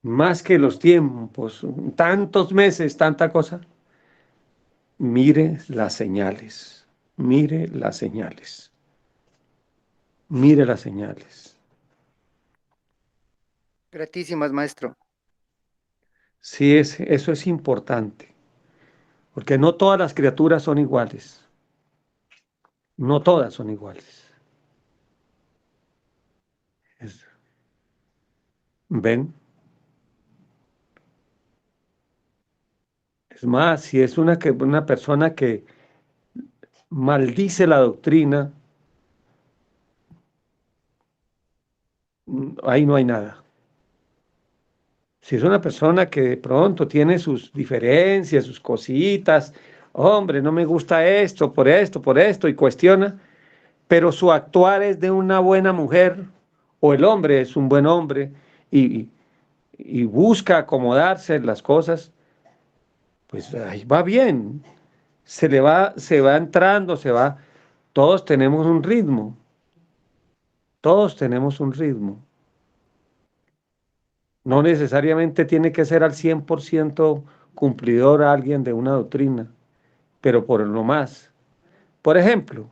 Más que los tiempos, tantos meses, tanta cosa. Mire las señales. Mire las señales. Mire las señales. Gratísimas, maestro. Sí, eso es importante. Porque no todas las criaturas son iguales. No todas son iguales. ¿Ven? Es más, si es una persona que maldice la doctrina, ahí no hay nada. Si es una persona que de pronto tiene sus diferencias, sus cositas, hombre, no me gusta esto, por esto, y cuestiona, pero su actuar es de una buena mujer, o el hombre es un buen hombre, y, y busca acomodarse en las cosas, pues ahí va bien. Se va entrando, todos tenemos un ritmo, todos tenemos un ritmo. No necesariamente tiene que ser al 100% cumplidor a alguien de una doctrina, pero por lo más. Por ejemplo,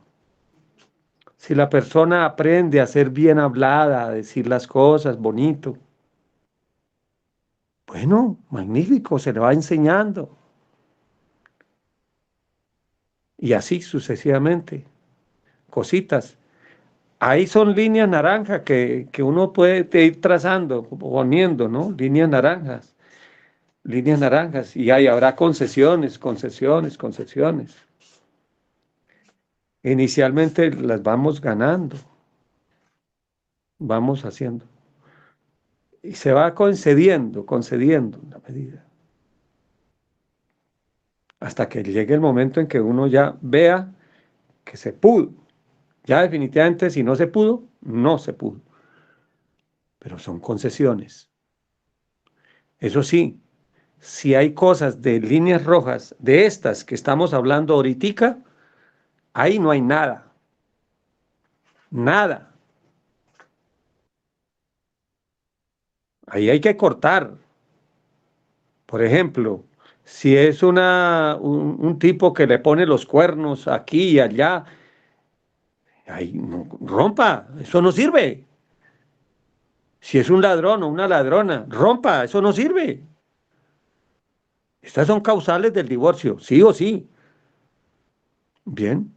si la persona aprende a ser bien hablada, a decir las cosas bonito, bueno, magnífico, se le va enseñando. Y así sucesivamente, cositas. Ahí son líneas naranjas que uno puede ir trazando, poniendo, ¿no? Líneas naranjas, líneas naranjas. Y ahí habrá concesiones, concesiones, concesiones. Inicialmente las vamos ganando, vamos haciendo. Y se va concediendo la medida. Hasta que llegue el momento en que uno ya vea que se pudo. Ya definitivamente si no se pudo, no se pudo. Pero son concesiones. Eso sí, si hay cosas de líneas rojas, de estas que estamos hablando ahorita, ahí no hay nada. Nada. Ahí hay que cortar. Por ejemplo, si es un tipo que le pone los cuernos aquí y allá, ahí rompa, eso no sirve. Si es un ladrón o una ladrona, rompa, eso no sirve. Estas son causales del divorcio, sí o sí. Bien,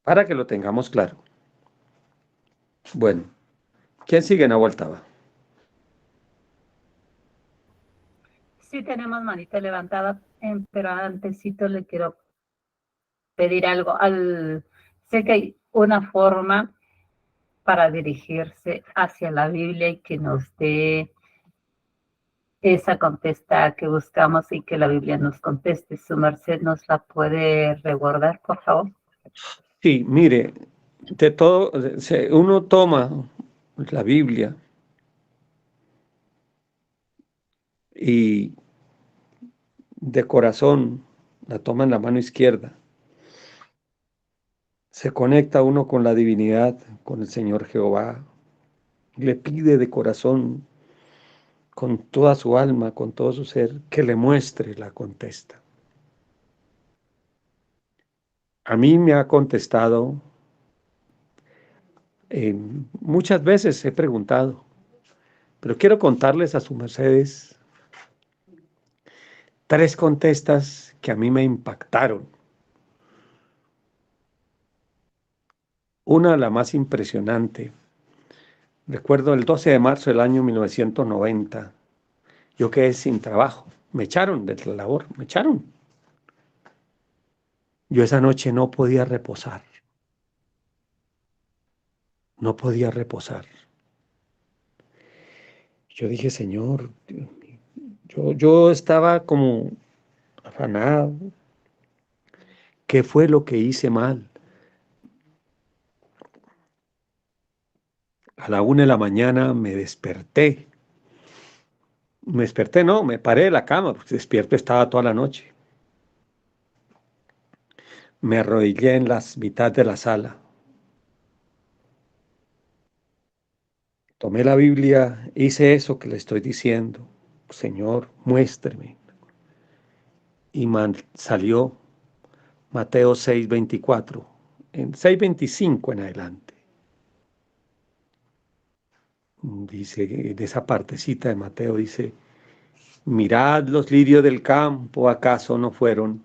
para que lo tengamos claro. Bueno, ¿quién sigue en la vuelta? Sí tenemos manita levantada, pero antesito le quiero pedir algo. Sé que hay una forma para dirigirse hacia la Biblia y que nos dé esa contesta que buscamos y que la Biblia nos conteste. ¿Su merced nos la puede recordar, por favor? Sí, mire, de todo, uno toma la Biblia y de corazón la toma en la mano izquierda. Se conecta uno con la divinidad, con el Señor Jehová. Le pide de corazón, con toda su alma, con todo su ser, que le muestre la contesta. A mí me ha contestado, muchas veces he preguntado, pero quiero contarles a sus mercedes 3 contestas que a mí me impactaron. Una, la más impresionante. Recuerdo el 12 de marzo del año 1990, yo quedé sin trabajo. Me echaron de la labor, me echaron. Yo esa noche no podía reposar. No podía reposar. Yo dije, Señor, yo estaba como afanado. ¿Qué fue lo que hice mal? A la 1 de la mañana me desperté. Me desperté, no, me paré de la cama, porque despierto estaba toda la noche. Me arrodillé en las mitad de la sala. Tomé la Biblia, hice eso que le estoy diciendo. Señor, muéstreme. Y salió Mateo 6:24, en 6:25 en adelante. Dice, de esa partecita de Mateo dice, mirad los lirios del campo, ¿acaso no fueron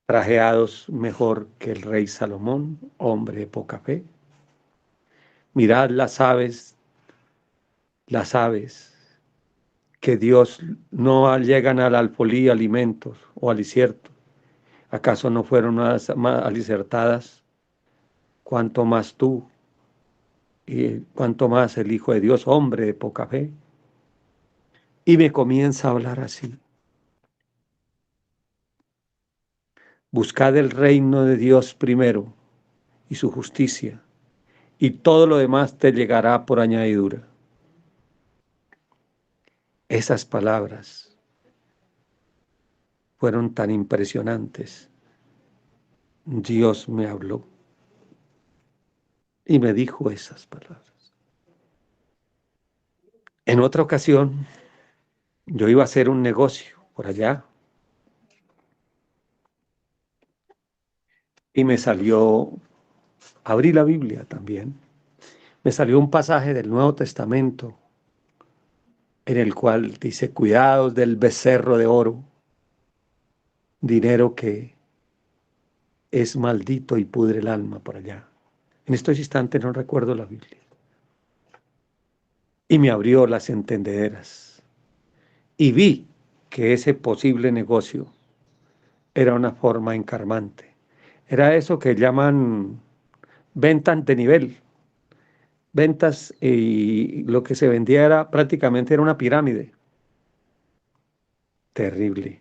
trajeados mejor que el rey Salomón, hombre de poca fe? Mirad las aves, que Dios no llegan al alfolí, alimentos o aliciertos. ¿Acaso no fueron más alicertadas? Cuanto más tú, y cuanto más el Hijo de Dios, hombre de poca fe. Y me comienza a hablar así. Buscad el reino de Dios primero y su justicia, y todo lo demás te llegará por añadidura. Esas palabras fueron tan impresionantes. Dios me habló y me dijo esas palabras. En otra ocasión, yo iba a hacer un negocio por allá y me salió, abrí la Biblia también, me salió un pasaje del Nuevo Testamento en el cual dice, cuidados del becerro de oro, dinero que es maldito y pudre el alma por allá. En estos instantes no recuerdo la Biblia. Y me abrió las entendederas. Y vi que ese posible negocio era una forma encarmante. Era eso que llaman ventas de nivel. Ventas, y lo que se vendía era prácticamente era una pirámide. Terrible.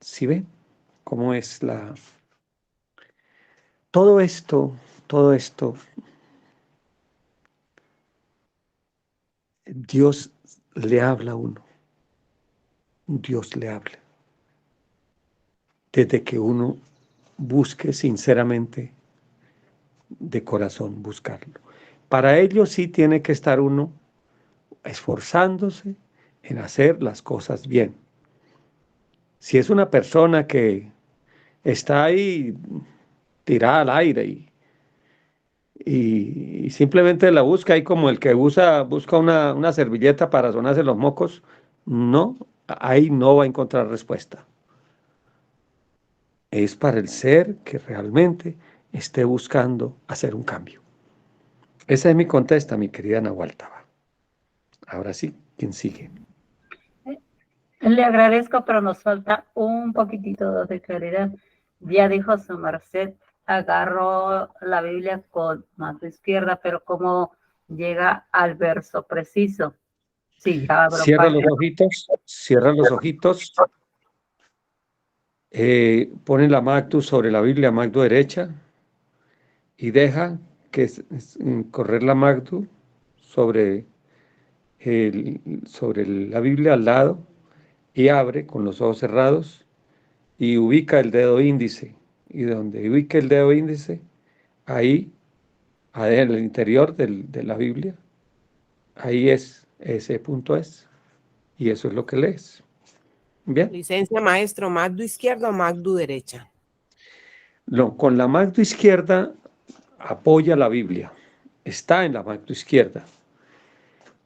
¿Sí ven cómo es la... todo esto, Dios le habla a uno. Dios le habla. Desde que uno busque sinceramente, de corazón, buscarlo. Para ello sí tiene que estar uno esforzándose en hacer las cosas bien. Si es una persona que está ahí tirada al aire y simplemente la busca ahí como el que busca una servilleta para sonarse los mocos, no, ahí no va a encontrar respuesta. Es para el ser que realmente esté buscando hacer un cambio. Esa es mi contesta, mi querida Nahualtaba. Ahora sí. ¿Quién sigue? Le agradezco, pero nos falta un poquitito de claridad. Ya dijo su merced, agarró la Biblia con mano izquierda, pero ¿cómo llega al verso preciso? Sí, ya abro Cierra los página. ojitos, cierra los ojitos. Pone la Magdu sobre la Biblia, Magdu derecha, y deja que correr la Magdu sobre, sobre la Biblia al lado, y abre con los ojos cerrados y ubica el dedo índice. Y donde ubique el dedo índice, ahí, en el interior de la Biblia, ahí es, ese punto es. Y eso es lo que lees. Bien. Licencia, maestro, Magdu izquierda o Magdu derecha. No, con la mano izquierda apoya la Biblia, está en la mano izquierda.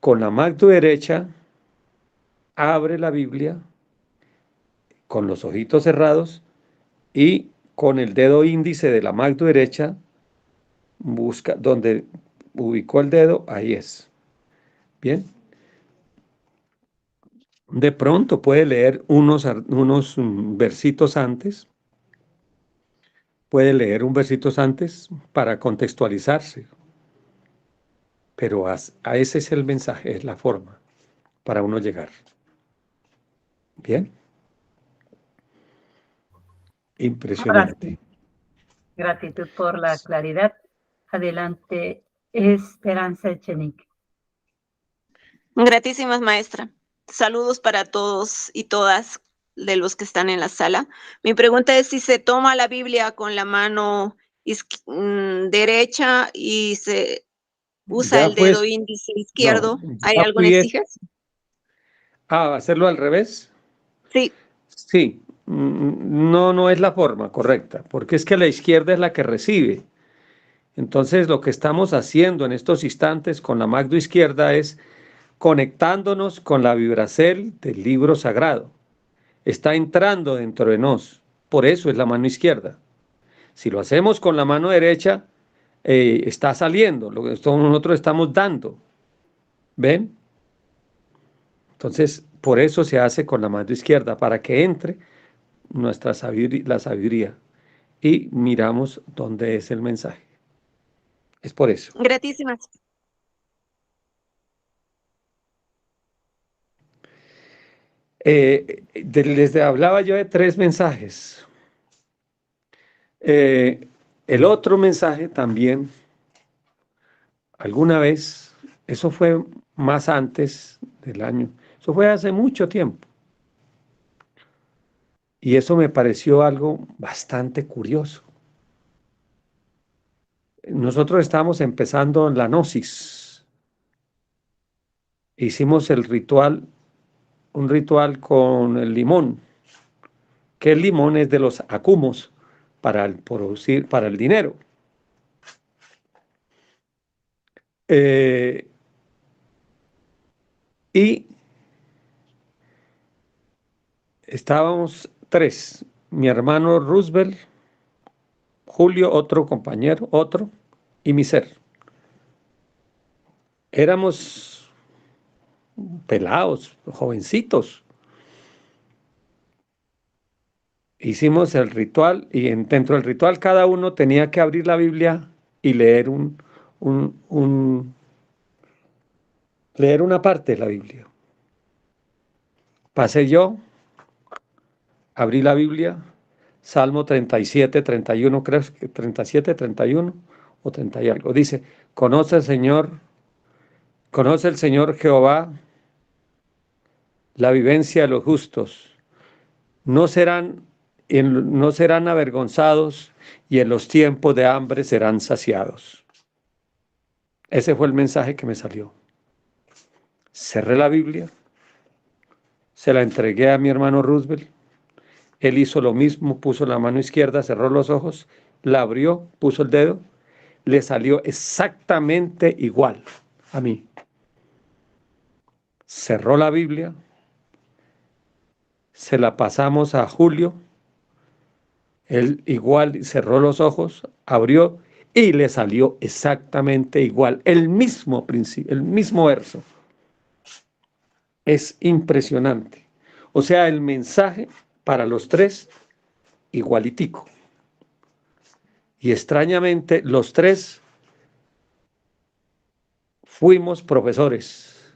Con la mano derecha abre la Biblia con los ojitos cerrados y con el dedo índice de la mano derecha busca donde ubicó el dedo, ahí es. Bien. De pronto puede leer unos versitos antes, puede leer un versitos antes para contextualizarse, pero a ese es el mensaje, es la forma para uno llegar. Bien. Impresionante. Gratitud por la claridad. Adelante, Esperanza Echenique. Gratísimas, maestra. Saludos para todos y todas de los que están en la sala. Mi pregunta es si se toma la Biblia con la mano derecha y se usa Ya el dedo pues, índice no, izquierdo. ¿Hay ya alguna fui exigencia? hacerlo al revés. Sí. Sí, no es la forma correcta, porque es que la izquierda es la que recibe. Entonces, lo que estamos haciendo en estos instantes con la Magdo izquierda es conectándonos con la vibracel del libro sagrado. Está entrando dentro de nos. Por eso es la mano izquierda. Si lo hacemos con la mano derecha, está saliendo. Lo que nosotros estamos dando. ¿Ven? Entonces, por eso se hace con la mano izquierda, para que entre nuestra la sabiduría. Y miramos dónde es el mensaje. Es por eso. Gratísimas. Les hablaba yo de 3 mensajes. El otro mensaje también, alguna vez, eso fue más antes del año, eso fue hace mucho tiempo. Y eso me pareció algo bastante curioso. Nosotros estábamos empezando la gnosis. Hicimos el ritual, un ritual con el limón, que el limón es de los acumos para producir, para el dinero. Y estábamos 3, mi hermano Roosevelt, Julio, otro compañero, otro, y mi ser. Éramos pelados, jovencitos. Hicimos el ritual y dentro del ritual cada uno tenía que abrir la Biblia y leer leer una parte de la Biblia. Pasé yo, abrí la Biblia, Salmo 37, 31, creo que 37, 31 o 30 y algo. Dice, conoce el Señor Jehová la vivencia de los justos. No serán avergonzados y en los tiempos de hambre serán saciados. Ese fue el mensaje que me salió. Cerré la Biblia, se la entregué a mi hermano Roosevelt. Él hizo lo mismo, puso la mano izquierda, cerró los ojos, la abrió, puso el dedo, le salió exactamente igual a mí. Cerró la Biblia, se la pasamos a Julio, él igual cerró los ojos, abrió y le salió exactamente igual, el mismo principio, el mismo verso. es impresionante. O sea, el mensaje para los tres igualitico. Y extrañamente, los tres fuimos profesores.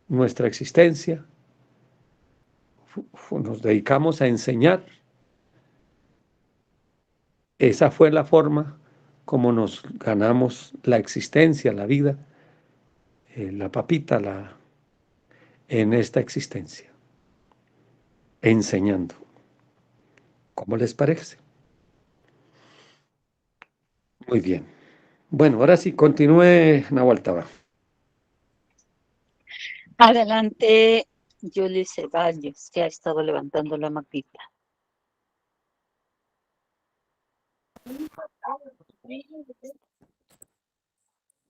Nuestra existencia, nos dedicamos a enseñar. Esa fue la forma como nos ganamos la existencia, la vida, la papita, en esta existencia, enseñando. ¿Cómo les parece? Muy bien. Bueno, ahora sí, continúe, Nahual Taba. Adelante, Julie Ceballos, que ha estado levantando la mapita.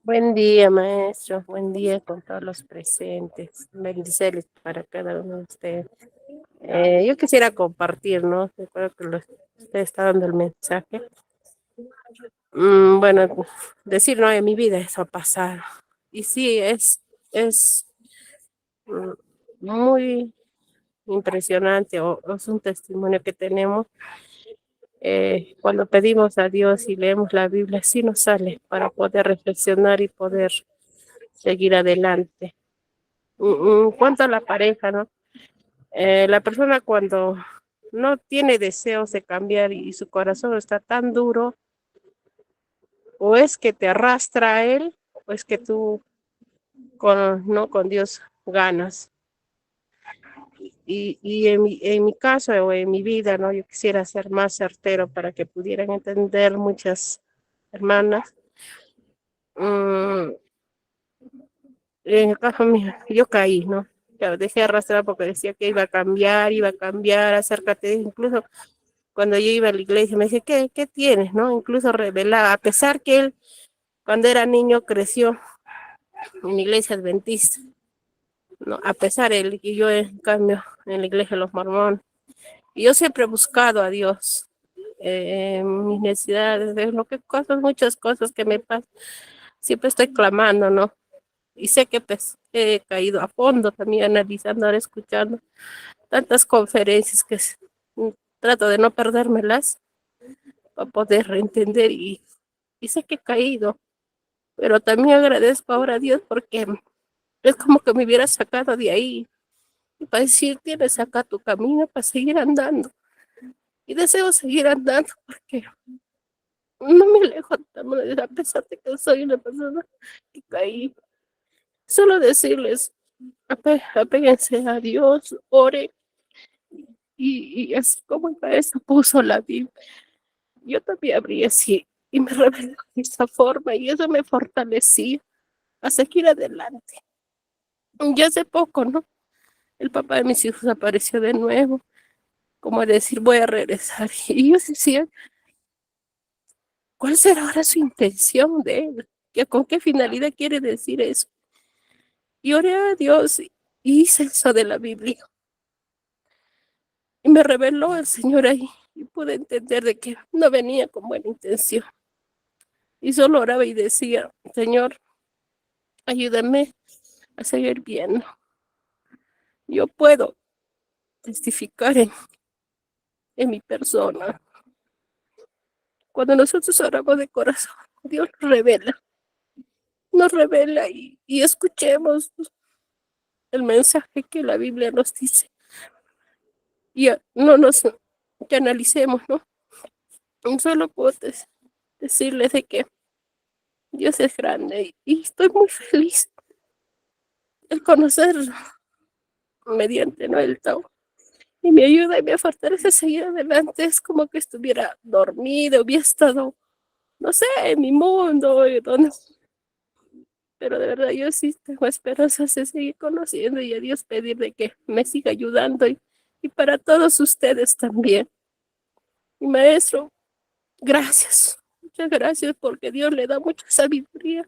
Buen día, maestro. Buen día con todos los presentes. Bendiciones para cada uno de ustedes. Yo quisiera compartir, ¿no? Recuerdo que usted está dando el mensaje. Bueno, decir, no, en mi vida eso ha pasado. Y sí, es mm, muy impresionante, o es un testimonio que tenemos. Cuando pedimos a Dios y leemos la Biblia, sí nos sale para poder reflexionar y poder seguir adelante. En cuanto a la pareja, ¿no? La persona cuando no tiene deseos de cambiar y su corazón está tan duro, o es que te arrastra a él, o es que tú no con Dios ganas. Y en mi caso o en mi vida, ¿no? Yo quisiera ser más certero para que pudieran entender muchas hermanas. Mm, en el caso mío, yo caí, ¿no? Claro, dejé arrastrar porque decía que iba a cambiar, acércate. Incluso cuando yo iba a la iglesia me decía, ¿qué tienes, no? Incluso revelaba, a pesar que él, cuando era niño, creció en la iglesia adventista, ¿no? A pesar él, y yo en cambio en la iglesia de los mormones. Y yo siempre he buscado a Dios, mis necesidades, de lo que cosas, muchas cosas que me pasan, siempre estoy clamando, ¿no? Y sé que pues, he caído a fondo también analizando, ahora escuchando tantas conferencias que trato de no perdérmelas para poder entender y sé que he caído, pero también agradezco ahora a Dios porque es como que me hubiera sacado de ahí y para decir, tienes acá tu camino para seguir andando y deseo seguir andando porque no me alejo de a pesar de que soy una persona que caí. Solo decirles, apéguense a Dios, ore y así como el maestro puso la Biblia, yo también abrí así y me reveló de esa forma y eso me fortalecía a seguir adelante. Y hace poco, ¿no? El papá de mis hijos apareció de nuevo, como a decir, voy a regresar. Y yo decía, ¿cuál será ahora su intención de él? ¿Con qué finalidad quiere decir eso? Y oré a Dios y hice eso de la Biblia. Y me reveló el Señor ahí y pude entender de que no venía con buena intención. Y solo oraba y decía, Señor, ayúdame a seguir viendo. Yo puedo testificar en mi persona. Cuando nosotros oramos de corazón, Dios nos revela y escuchemos el mensaje que la Biblia nos dice. Y no nos que analicemos, ¿no? Solo puedo decirles de que Dios es grande y estoy muy feliz de conocerlo mediante, ¿no? El Tao. Y me ayuda y me fortalece a seguir adelante. Es como que estuviera dormido, hubiera estado, no sé, en mi mundo, donde... pero de verdad yo sí tengo esperanzas de seguir conociendo y a Dios pedir de que me siga ayudando y para todos ustedes también. Y maestro, gracias, muchas gracias porque Dios le da mucha sabiduría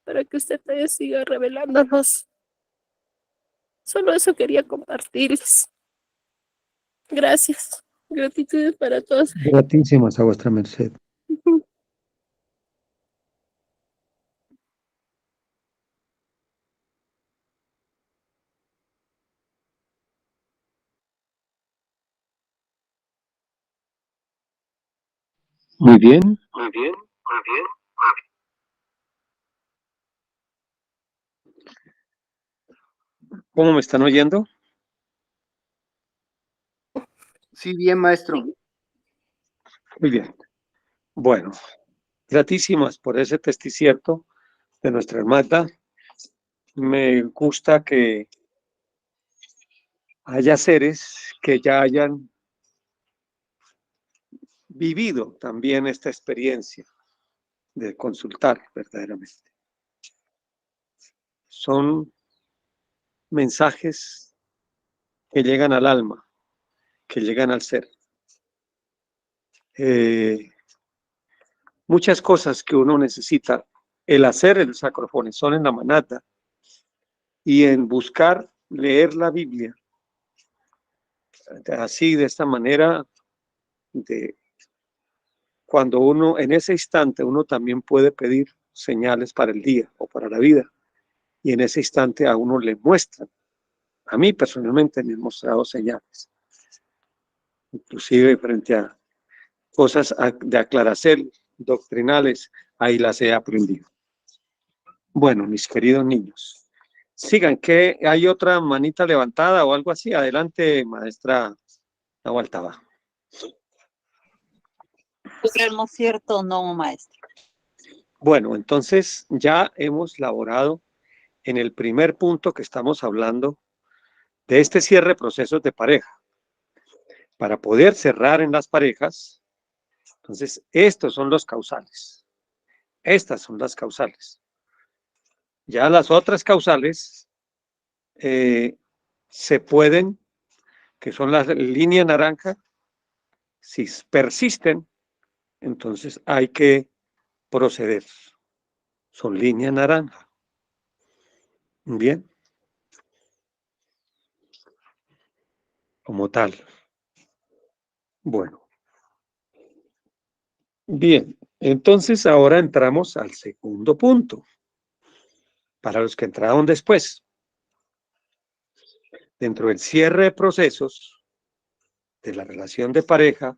para que usted también siga revelándonos. Solo eso quería compartirles. Gracias. Gratitud para todos. Gratísimas a vuestra merced. Muy bien. ¿Cómo me están oyendo? Sí, bien, maestro. Muy bien. Bueno, gratísimas por ese testicierto de nuestra hermana. Me gusta que haya seres que ya hayan vivido también esta experiencia de consultar verdaderamente. Son mensajes que llegan al alma, que llegan al ser. Muchas cosas que uno necesita, el hacer el sacrofonizón en la manata y en buscar leer la Biblia, así de esta manera, de cuando uno en ese instante uno también puede pedir señales para el día o para la vida, y en ese instante a uno le muestran. A mí personalmente me han mostrado señales, inclusive frente a cosas de aclaración doctrinales, ahí las he aprendido. Bueno, mis queridos niños, sigan, que hay otra manita levantada o algo así. Adelante, maestra Nahualtaba. ¿Tenemos cierto o no, maestro? Bueno, entonces ya hemos laborado en el primer punto que estamos hablando de este cierre de procesos de pareja. Para poder cerrar en las parejas, entonces estos son los causales. Estas son las causales. Ya las otras causales se pueden, que son las líneas naranja, si persisten, entonces hay que proceder. Son línea naranja. Bien. Como tal. Bueno. Bien. Entonces ahora entramos al segundo punto. Para los que entraron después. Dentro del cierre de procesos de la relación de pareja,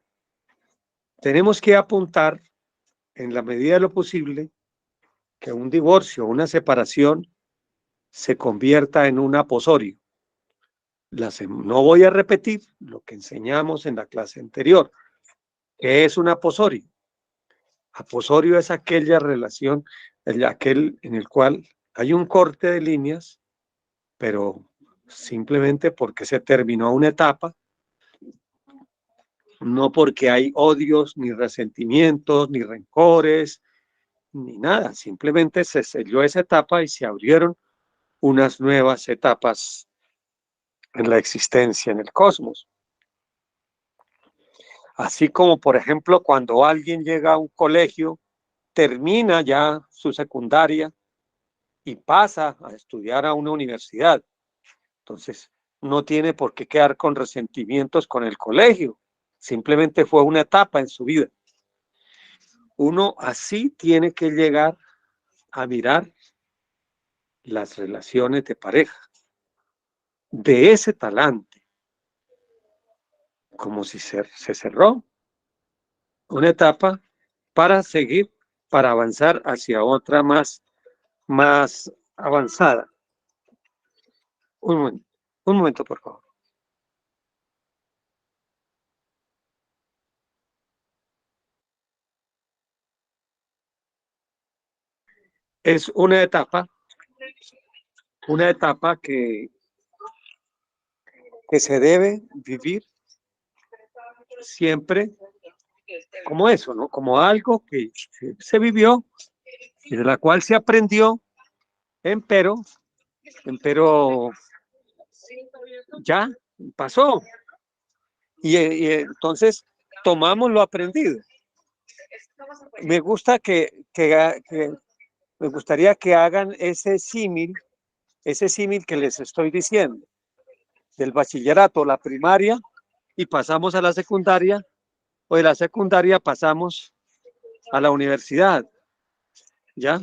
tenemos que apuntar en la medida de lo posible que un divorcio o una separación se convierta en un aposorio. No voy a repetir lo que enseñamos en la clase anterior. ¿Qué es un aposorio? Aposorio es aquella relación, aquel en el cual hay un corte de líneas, pero simplemente porque se terminó una etapa, no porque hay odios, ni resentimientos, ni rencores, ni nada. Simplemente se selló esa etapa y se abrieron unas nuevas etapas en la existencia, en el cosmos. Así como, por ejemplo, cuando alguien llega a un colegio, termina ya su secundaria y pasa a estudiar a una universidad. Entonces, no tiene por qué quedar con resentimientos con el colegio. Simplemente fue una etapa en su vida. Uno así tiene que llegar a mirar las relaciones de pareja. De ese talante. Como si se cerró una etapa para seguir, para avanzar hacia otra más avanzada. Un momento, por favor. Es una etapa que se debe vivir siempre como eso, ¿no? Como algo que se vivió y de la cual se aprendió, empero ya pasó. Y entonces tomamos lo aprendido. Me gusta me gustaría que hagan ese símil que les estoy diciendo, del bachillerato, la primaria, y pasamos a la secundaria, o de la secundaria pasamos a la universidad. ¿Ya?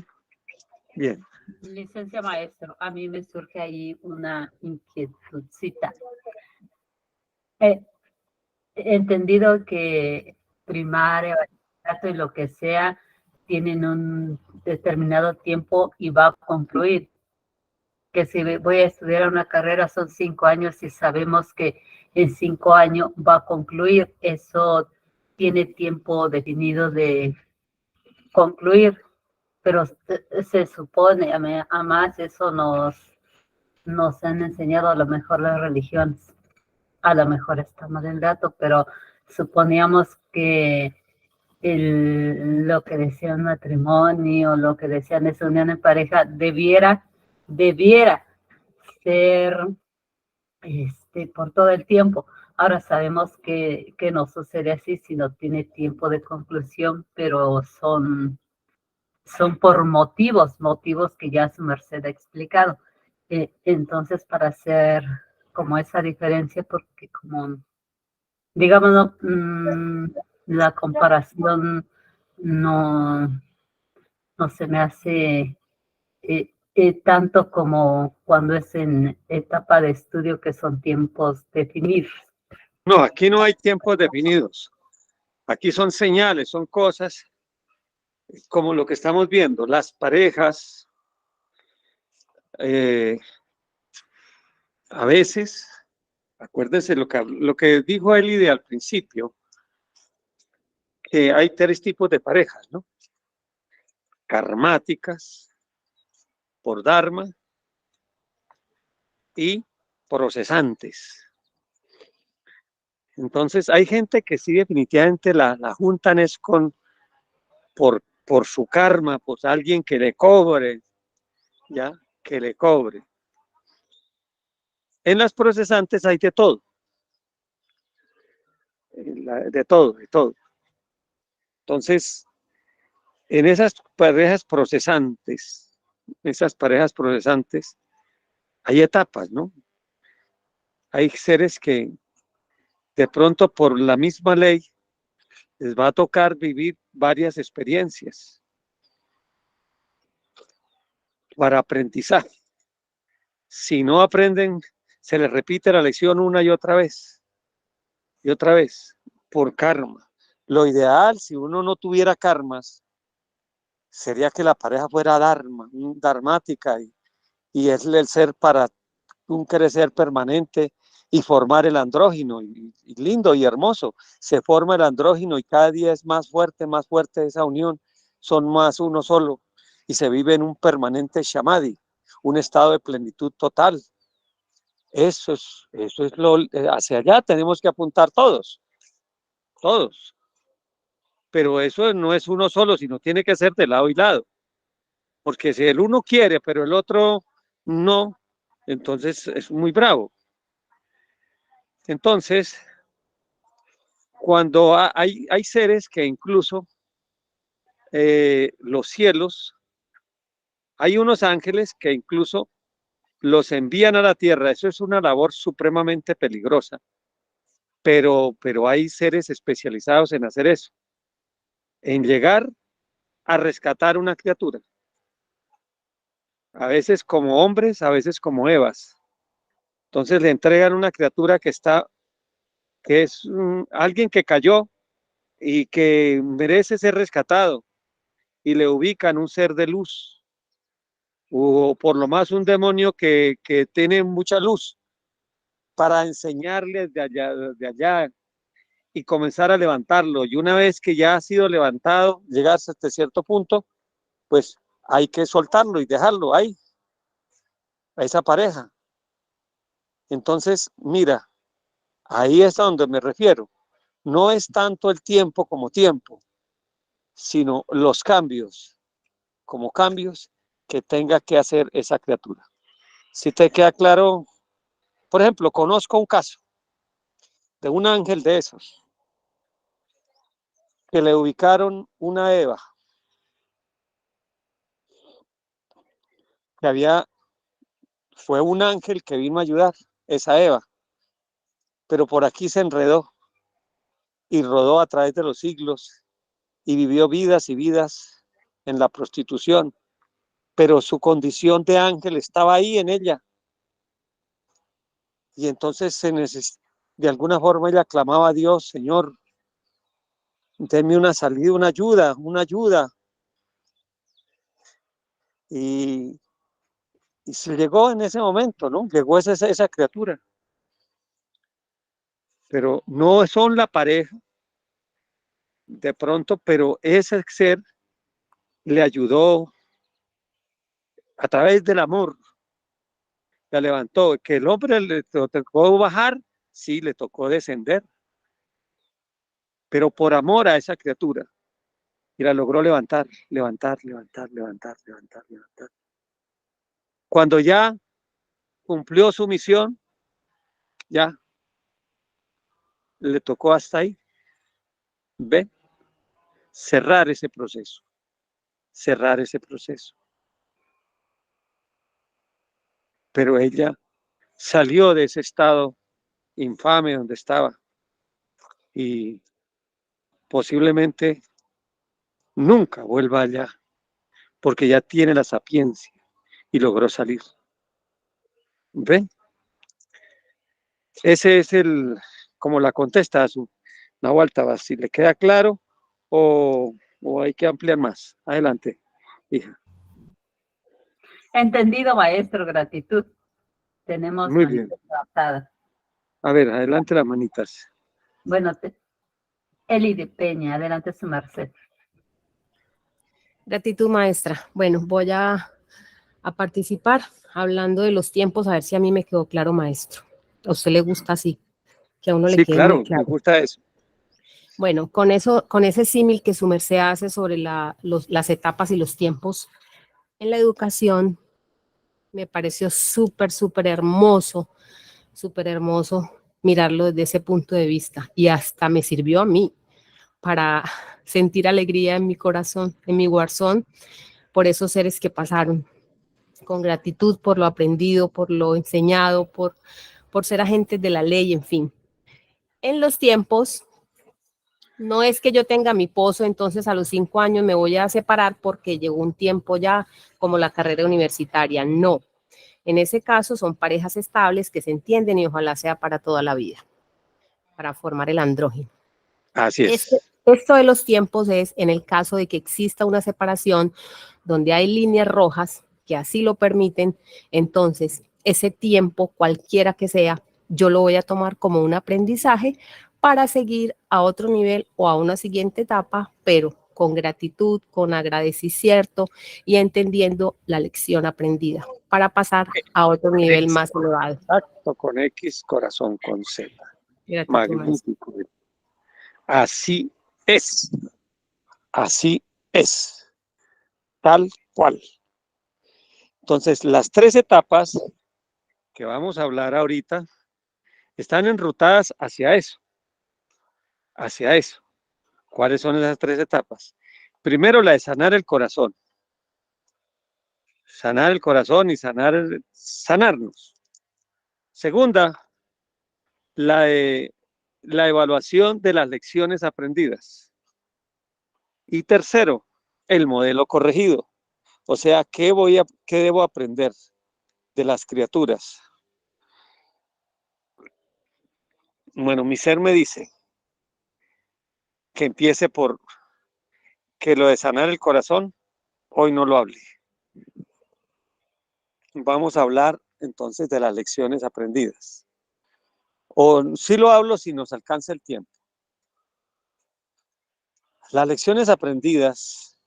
Bien. Licencia maestro, a mí me surge ahí una inquietudcita. He entendido que primaria, y lo que sea, tienen un determinado tiempo y va a concluir. Que si voy a estudiar una carrera son 5 años y sabemos que en 5 años va a concluir. Eso tiene tiempo definido de concluir, pero se supone, además eso nos han enseñado a lo mejor las religiones. A lo mejor está mal el dato, pero suponíamos que lo que decían matrimonio, lo que decían esa unión en pareja, debiera ser por todo el tiempo. Ahora sabemos que no sucede así, sino tiene tiempo de conclusión, pero son por motivos que ya su merced ha explicado. Entonces, para hacer como esa diferencia, porque como, digamos, la comparación no se me hace tanto como cuando es en etapa de estudio, que son tiempos definidos. No, aquí no hay tiempos definidos. Aquí son señales, son cosas como lo que estamos viendo, las parejas, a veces, acuérdense lo que dijo Eli al principio, que hay 3 tipos de parejas, ¿no? Karmáticas, por dharma y procesantes. Entonces hay gente que sí definitivamente la juntan es por su karma, pues alguien que le cobre, ¿ya? Que le cobre. En las procesantes hay de todo. De todo. Entonces, en esas parejas procesantes, hay etapas, ¿no? Hay seres que de pronto por la misma ley les va a tocar vivir varias experiencias para aprendizaje. Si no aprenden, se les repite la lección una y otra vez, por karma. Lo ideal, si uno no tuviera karmas, sería que la pareja fuera dharmática y es el ser para un crecer permanente y formar el andrógino, y lindo y hermoso. Se forma el andrógino y cada día es más fuerte esa unión, son más uno solo y se vive en un permanente samadhi, un estado de plenitud total. Eso es hacia allá tenemos que apuntar todos. Pero eso no es uno solo, sino tiene que ser de lado y lado. Porque si el uno quiere, pero el otro no, entonces es muy bravo. Entonces, cuando hay seres que incluso los cielos, hay unos ángeles que incluso los envían a la tierra. Eso es una labor supremamente peligrosa, pero hay seres especializados en hacer eso, en llegar a rescatar una criatura, a veces como hombres, a veces como Evas. Entonces le entregan una criatura que es alguien que cayó y que merece ser rescatado, y le ubican un ser de luz, o por lo más un demonio que tiene mucha luz, para enseñarle de allá y comenzar a levantarlo. Y una vez que ya ha sido levantado, llegarse hasta cierto punto, pues hay que soltarlo y dejarlo ahí, a esa pareja. Entonces, mira, ahí es a donde me refiero. No es tanto el tiempo como tiempo, sino los cambios, como cambios que tenga que hacer esa criatura. Si te queda claro, por ejemplo, conozco un caso de un ángel de esos, que le ubicaron una Eva, que fue un ángel que vino a ayudar esa Eva, pero por aquí se enredó y rodó a través de los siglos y vivió vidas y vidas en la prostitución, pero su condición de ángel estaba ahí en ella, y entonces de alguna forma ella clamaba a Dios: Señor, denme una salida, una ayuda. Y se llegó en ese momento, ¿no? Llegó esa criatura. Pero no son la pareja, de pronto, pero ese ser le ayudó a través del amor, la levantó. Que el hombre le tocó bajar, sí, le tocó descender, pero por amor a esa criatura. Y la logró levantar. Cuando ya cumplió su misión, ya le tocó hasta ahí. ¿Ve? Cerrar ese proceso. Pero ella salió de ese estado infame donde estaba y posiblemente nunca vuelva allá, porque ya tiene la sapiencia y logró salir. ¿Ven? Ese es como la contesta a su Nahual Tabas. Si le queda claro o hay que ampliar más. Adelante, hija. Entendido, maestro, gratitud. Tenemos Muy bien. manitas levantadas. A ver, adelante las manitas. Bueno, Eli de Peña, adelante su merced. Gratitud, maestra. Bueno, voy a participar hablando de los tiempos, a ver si a mí me quedó claro, maestro. ¿A usted le gusta así? Que a uno le Sí, quede claro, muy claro. me gusta eso. Bueno, con ese símil que su merced hace sobre las etapas y los tiempos en la educación, me pareció súper hermoso mirarlo desde ese punto de vista, y hasta me sirvió a mí para sentir alegría en mi corazón, en mi corazón, por esos seres que pasaron, con gratitud por lo aprendido, por lo enseñado, por ser agentes de la ley, en fin. En los tiempos, no es que yo tenga mi pozo, entonces a los 5 años me voy a separar porque llegó un tiempo ya como la carrera universitaria, no. En ese caso son parejas estables que se entienden y ojalá sea para toda la vida, para formar el andrógeno. Así es. Esto de los tiempos es en el caso de que exista una separación donde hay líneas rojas que así lo permiten, entonces ese tiempo, cualquiera que sea, yo lo voy a tomar como un aprendizaje para seguir a otro nivel o a una siguiente etapa, pero con gratitud, con agradecimiento y entendiendo la lección aprendida para pasar a otro nivel más elevado. Exacto, con X, corazón con Z. Gratitud, Magnífico. Así es. Así es. Tal cual. Entonces, las 3 etapas que vamos a hablar ahorita están enrutadas hacia eso. Hacia eso. ¿Cuáles son esas 3 etapas? Primero, la de sanar el corazón. Sanar el corazón y sanarnos. Segunda, la de la evaluación de las lecciones aprendidas. Y tercero, el modelo corregido. O sea, ¿qué debo aprender de las criaturas? Bueno, mi ser me dice que empiece por que lo de sanar el corazón, hoy no lo hable. Vamos a hablar entonces de las lecciones aprendidas. O sí lo hablo si nos alcanza el tiempo. Las lecciones aprendidas,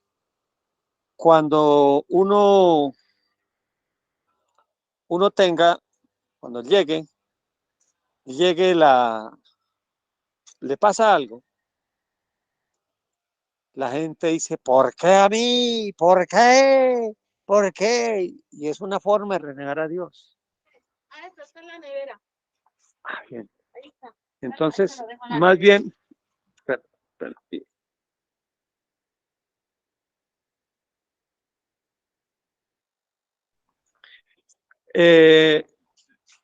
cuando uno tenga, cuando llegue le pasa algo, la gente dice, ¿por qué a mí? ¿Por qué? ¿Por qué? Y es una forma de renegar a Dios. Esto está en la nevera. Bien. Entonces, más bien, espera.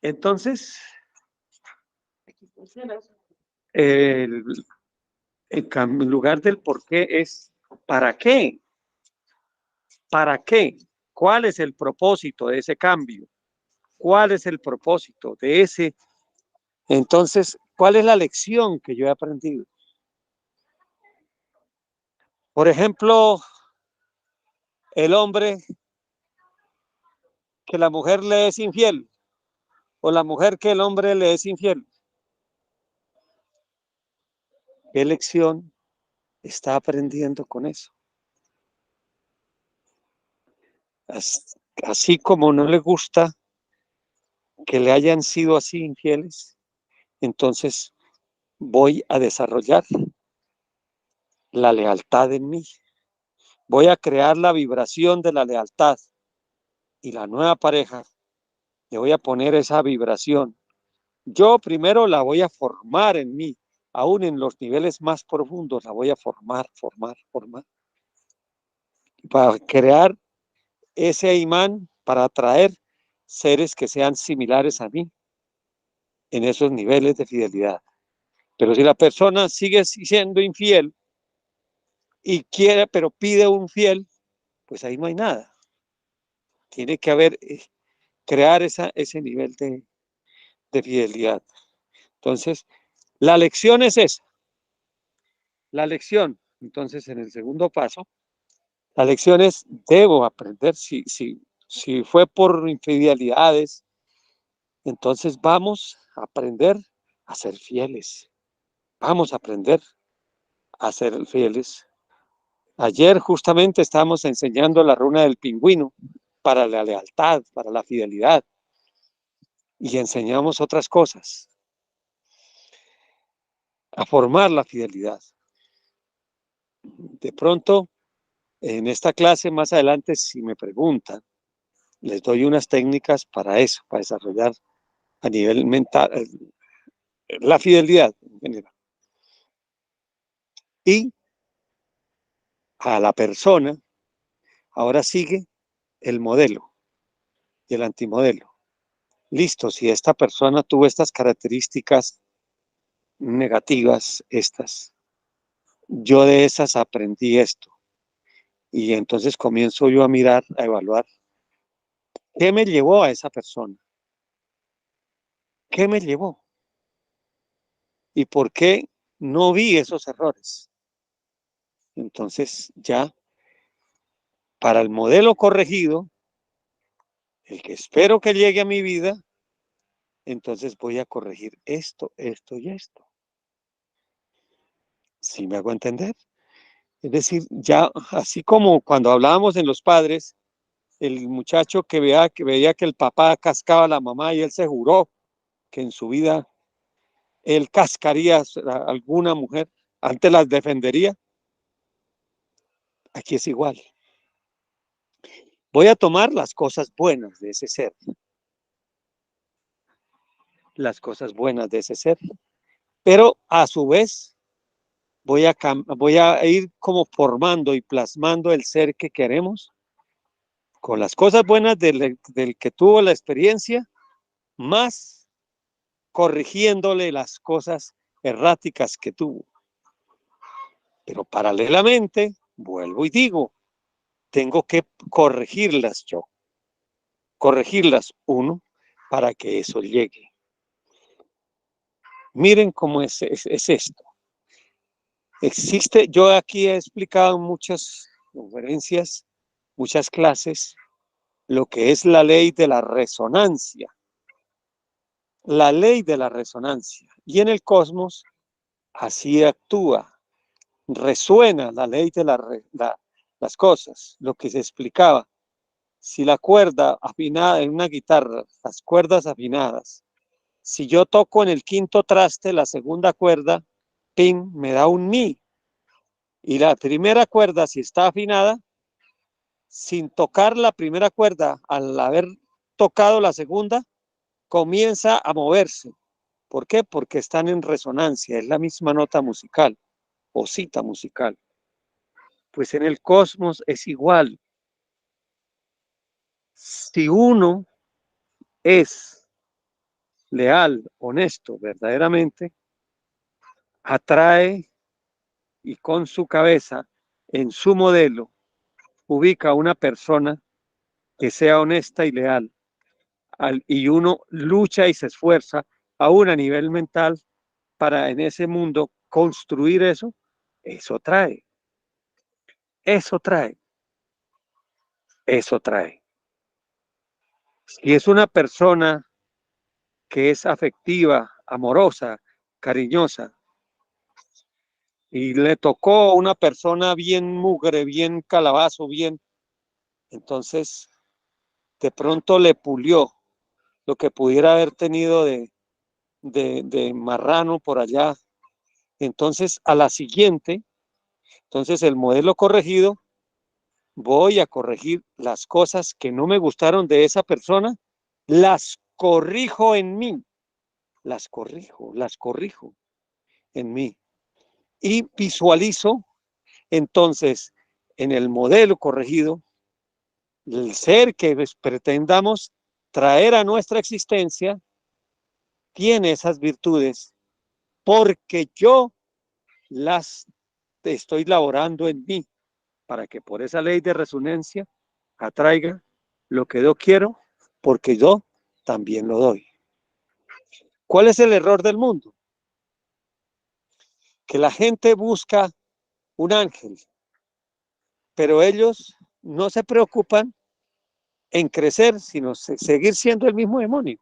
Entonces, en lugar del por qué es ¿para qué? ¿Para qué? ¿Cuál es el propósito de ese cambio? ¿Cuál es el propósito de ese? Entonces, ¿cuál es la lección que yo he aprendido? Por ejemplo, el hombre que la mujer le es infiel o la mujer que el hombre le es infiel. ¿Qué lección está aprendiendo con eso? Así como no le gusta que le hayan sido así infieles, entonces voy a desarrollar la lealtad en mí. Voy a crear la vibración de la lealtad y la nueva pareja, le voy a poner esa vibración. Yo primero la voy a formar en mí, aún en los niveles más profundos, la voy a formar, para crear ese imán, para atraer seres que sean similares a mí en esos niveles de fidelidad. Pero si la persona sigue siendo infiel y quiere, pero pide un fiel, pues ahí no hay nada. Tiene que haber, crear ese nivel de fidelidad. Entonces, la lección es esa. La lección, entonces, en el segundo paso, la lección es, debo aprender, si fue por infidelidades, entonces vamos a aprender a ser fieles. Vamos a aprender a ser fieles. Ayer justamente estábamos enseñando la runa del pingüino para la lealtad, para la fidelidad, y enseñamos otras cosas, a formar la fidelidad. De pronto, en esta clase más adelante, si me preguntan, les doy unas técnicas para eso, para desarrollar a nivel mental la fidelidad en general. Y a la persona ahora sigue el modelo y el antimodelo. Listo, si esta persona tuvo estas características negativas, yo de esas aprendí esto. Y entonces comienzo yo a mirar, a evaluar, ¿qué me llevó a esa persona? ¿Qué me llevó? ¿Y por qué no vi esos errores? Entonces ya, para el modelo corregido, el que espero que llegue a mi vida, entonces voy a corregir esto y esto. ¿Sí me hago entender? Es decir, ya así como cuando hablábamos en los padres, el muchacho que veía que el papá cascaba a la mamá y él se juró que en su vida él cascaría a alguna mujer, antes las defendería. Aquí es igual. Voy a tomar las cosas buenas de ese ser. Las cosas buenas de ese ser. Pero a su vez voy a ir como formando y plasmando el ser que queremos con las cosas buenas del que tuvo la experiencia, más corrigiéndole las cosas erráticas que tuvo. Pero paralelamente, vuelvo y digo, tengo que corregirlas yo. Corregirlas uno para que eso llegue. Miren cómo es esto. Existe, yo aquí he explicado en muchas conferencias, muchas clases, lo que es la ley de la resonancia. La ley de la resonancia. Y en el cosmos, así actúa. Resuena la ley de las cosas. Lo que se explicaba. Si la cuerda afinada en una guitarra, las cuerdas afinadas, si yo toco en el quinto traste, la segunda cuerda, pin, me da un mi. Y la primera cuerda, si está afinada, sin tocar la primera cuerda, al haber tocado la segunda, comienza a moverse. ¿Por qué? Porque están en resonancia, es la misma nota musical o cita musical. Pues en el cosmos es igual. Si uno es leal, honesto, verdaderamente, atrae y con su cabeza, en su modelo, ubica a una persona que sea honesta y leal. Y uno lucha y se esfuerza, aún a nivel mental, para en ese mundo construir eso, eso trae. eso trae, eso trae. Si es una persona que es afectiva, amorosa, cariñosa, y le tocó una persona bien mugre, bien calabazo, bien, entonces de pronto le pulió lo que pudiera haber tenido de marrano por allá. Entonces, a la siguiente, entonces el modelo corregido, voy a corregir las cosas que no me gustaron de esa persona, las corrijo en mí, las corrijo en mí. Y visualizo entonces en el modelo corregido el ser que pretendamos traer a nuestra existencia tiene esas virtudes porque yo las estoy laborando en mí para que por esa ley de resonancia atraiga lo que yo quiero porque yo también lo doy. ¿Cuál es el error del mundo? Que la gente busca un ángel, pero ellos no se preocupan en crecer, sino seguir siendo el mismo demonio.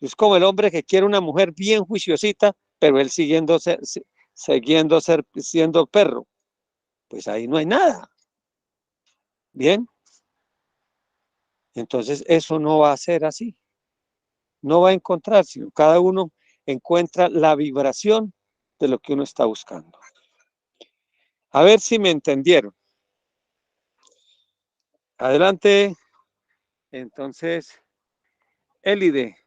Es como el hombre que quiere una mujer bien juiciosita, pero él siendo perro. Pues ahí no hay nada. Bien, entonces eso no va a ser así. No va a encontrar, sino cada uno encuentra la vibración de lo que uno está buscando. A ver si me entendieron. Adelante, entonces, Élide,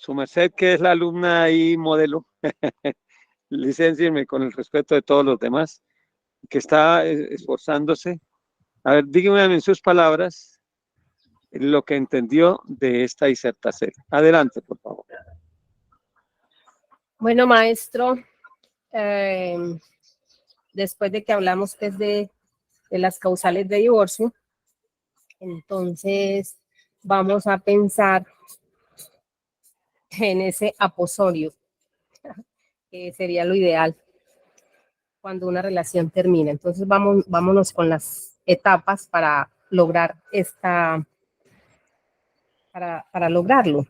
su merced que es la alumna y modelo, licéncienme con el respeto de todos los demás, que está esforzándose. A ver, dígame en sus palabras lo que entendió de esta disertación. Adelante, por favor. Bueno, maestro, después de que hablamos pues, de las causales de divorcio, entonces vamos a pensar en ese aposorio, que sería lo ideal cuando una relación termina. Entonces vámonos con las etapas para lograr para lograrlo,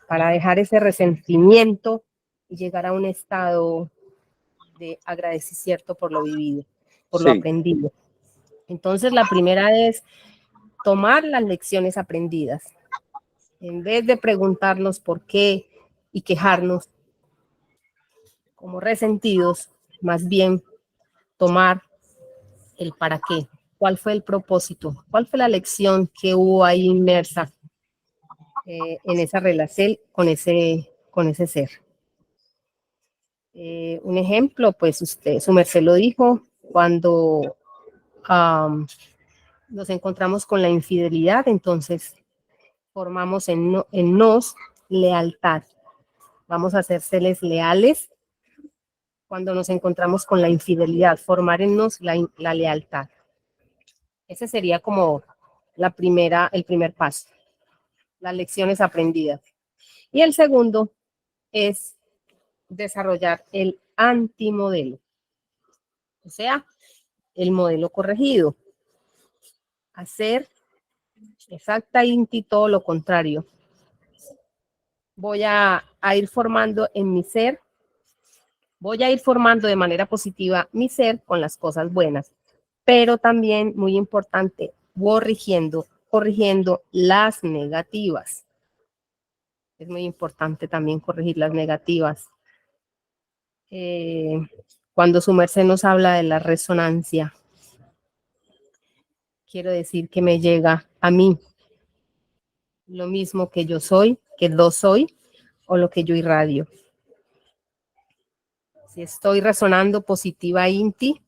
para dejar ese resentimiento y llegar a un estado de agradecimiento por lo vivido, por lo Sí. aprendido. Entonces, la primera es tomar las lecciones aprendidas. En vez de preguntarnos por qué y quejarnos como resentidos, más bien tomar el para qué. ¿Cuál fue el propósito? ¿Cuál fue la lección que hubo ahí inmersa en esa relación con ese ser? Un ejemplo, pues su merced lo dijo, cuando nos encontramos con la infidelidad, entonces formamos en nos lealtad. Vamos a ser seres leales cuando nos encontramos con la infidelidad, formar en nos la lealtad. Ese sería como el primer paso, las lecciones aprendidas. Y el segundo es desarrollar el antimodelo, o sea, el modelo corregido. Hacer exactamente todo lo contrario. Voy a ir formando en mi ser, voy a ir formando de manera positiva mi ser con las cosas buenas, pero también, muy importante, corrigiendo las negativas. Es muy importante también corregir las negativas. Cuando su merced nos habla de la resonancia, quiero decir que me llega a mí lo mismo que yo soy, que lo soy, o lo que yo irradio. Si estoy resonando positiva INTI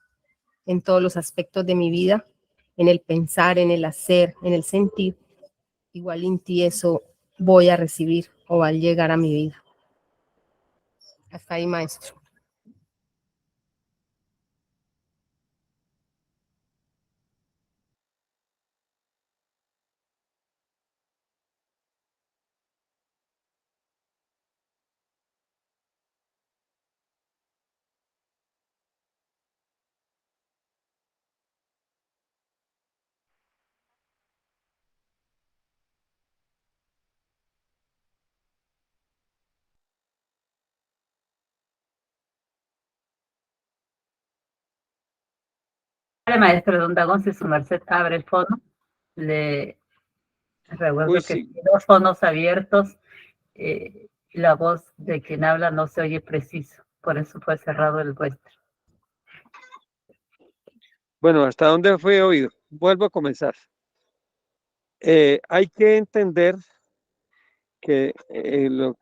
en todos los aspectos de mi vida, en el pensar, en el hacer, en el sentir, igual INTI eso voy a recibir o va a llegar a mi vida. Hasta ahí, maestro. Vale, maestro Don Dagón, si su merced abre el fono, le recuerdo Uy, que sí. tiene los fonos abiertos, la voz de quien habla no se oye preciso, por eso fue cerrado el vuestro. Bueno, ¿hasta dónde fue oído? Vuelvo a comenzar. Hay que entender que,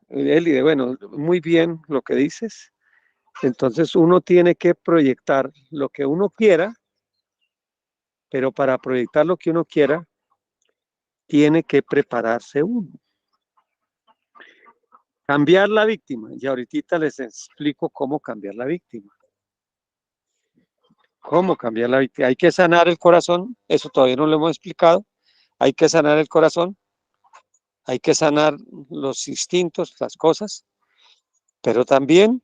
Eli, bueno, muy bien lo que dices. Entonces uno tiene que proyectar lo que uno quiera, pero para proyectar lo que uno quiera, tiene que prepararse uno. Cambiar la víctima. Y ahorita les explico cómo cambiar la víctima. ¿Cómo cambiar la víctima? Hay que sanar el corazón. Eso todavía no lo hemos explicado. Hay que sanar el corazón. Hay que sanar los instintos, las cosas. Pero también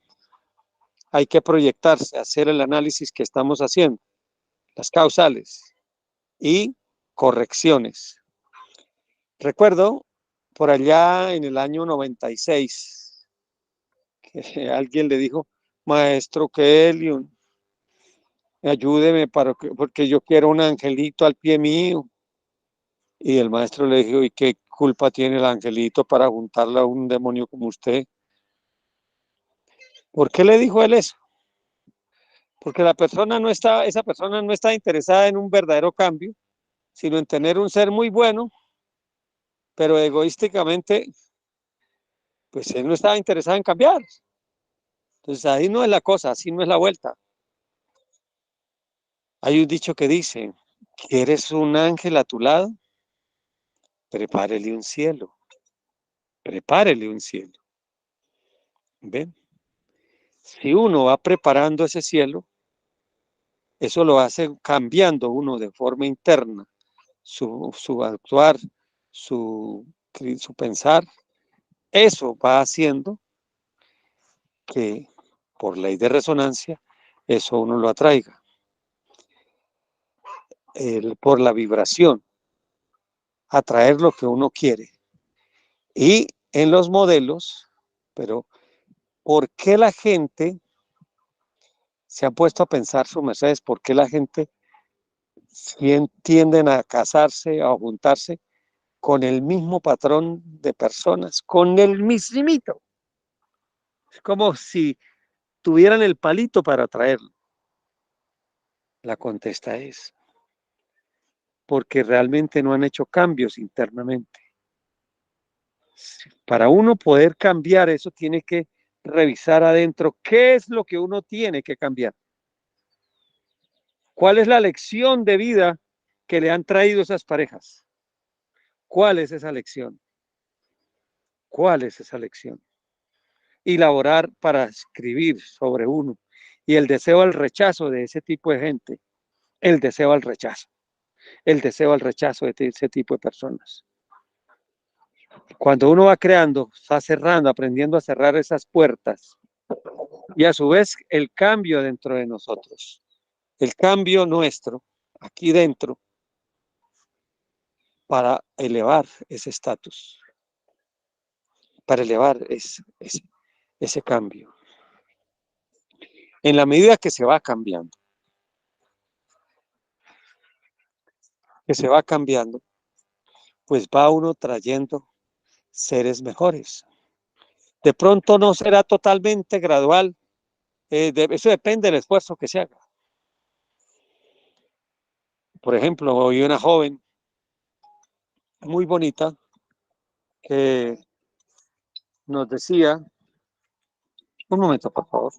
hay que proyectarse, hacer el análisis que estamos haciendo, las causales y correcciones. Recuerdo por allá en el año 96 que alguien le dijo, maestro Kelly, ayúdeme porque yo quiero un angelito al pie mío. Y el maestro le dijo, ¿y qué culpa tiene el angelito para juntarle a un demonio como usted? ¿Por qué le dijo él eso? Porque esa persona no está interesada en un verdadero cambio, sino en tener un ser muy bueno, pero egoísticamente, pues él no estaba interesado en cambiar. Entonces ahí no es la cosa, así no es la vuelta. Hay un dicho que dice, ¿quieres un ángel a tu lado? Prepárele un cielo, prepárele un cielo. ¿Ven? Si uno va preparando ese cielo, eso lo hace cambiando uno de forma interna su actuar, su, su pensar. Eso va haciendo que por ley de resonancia eso uno lo atraiga. Por la vibración, atraer lo que uno quiere. Y en los modelos, pero ¿por qué la gente se ha puesto a pensar, su mercedes, por qué la gente tienden a casarse, a juntarse con el mismo patrón de personas, con el mismito? Es como si tuvieran el palito para atraerlo. La contesta es, porque realmente no han hecho cambios internamente. Para uno poder cambiar eso, tiene que revisar adentro qué es lo que uno tiene que cambiar. ¿Cuál es la lección de vida que le han traído esas parejas? ¿Cuál es esa lección? ¿Cuál es esa lección? Y laborar para escribir sobre uno. Y el deseo al rechazo de ese tipo de gente, el deseo al rechazo de ese tipo de personas. Cuando uno va creando, va cerrando, aprendiendo a cerrar esas puertas y a su vez el cambio dentro de nosotros, el cambio nuestro aquí dentro para elevar ese estatus, para elevar ese cambio. En la medida que se va cambiando, pues va uno trayendo seres mejores. De pronto no será totalmente gradual, eso depende del esfuerzo que se haga. Por ejemplo, hoy una joven muy bonita que nos decía, un momento por favor.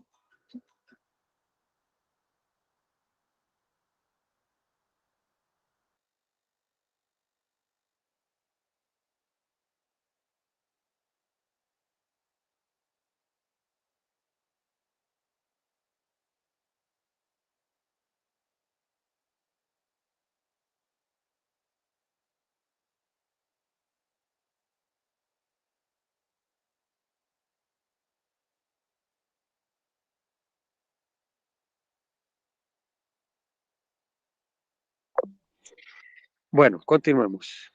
Bueno, continuemos.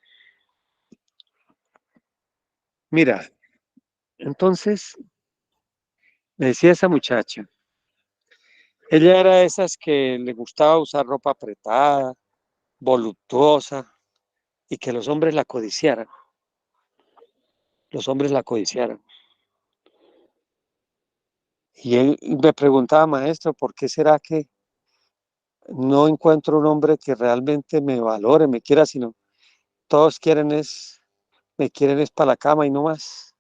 Mira, entonces, me decía esa muchacha, Ella era de esas que le gustaba usar ropa apretada, voluptuosa, y que los hombres la codiciaran. Los hombres la codiciaran. Y él me preguntaba, maestro, ¿por qué será que no encuentro un hombre que realmente me valore, me quiera, sino todos me quieren es para la cama y no más?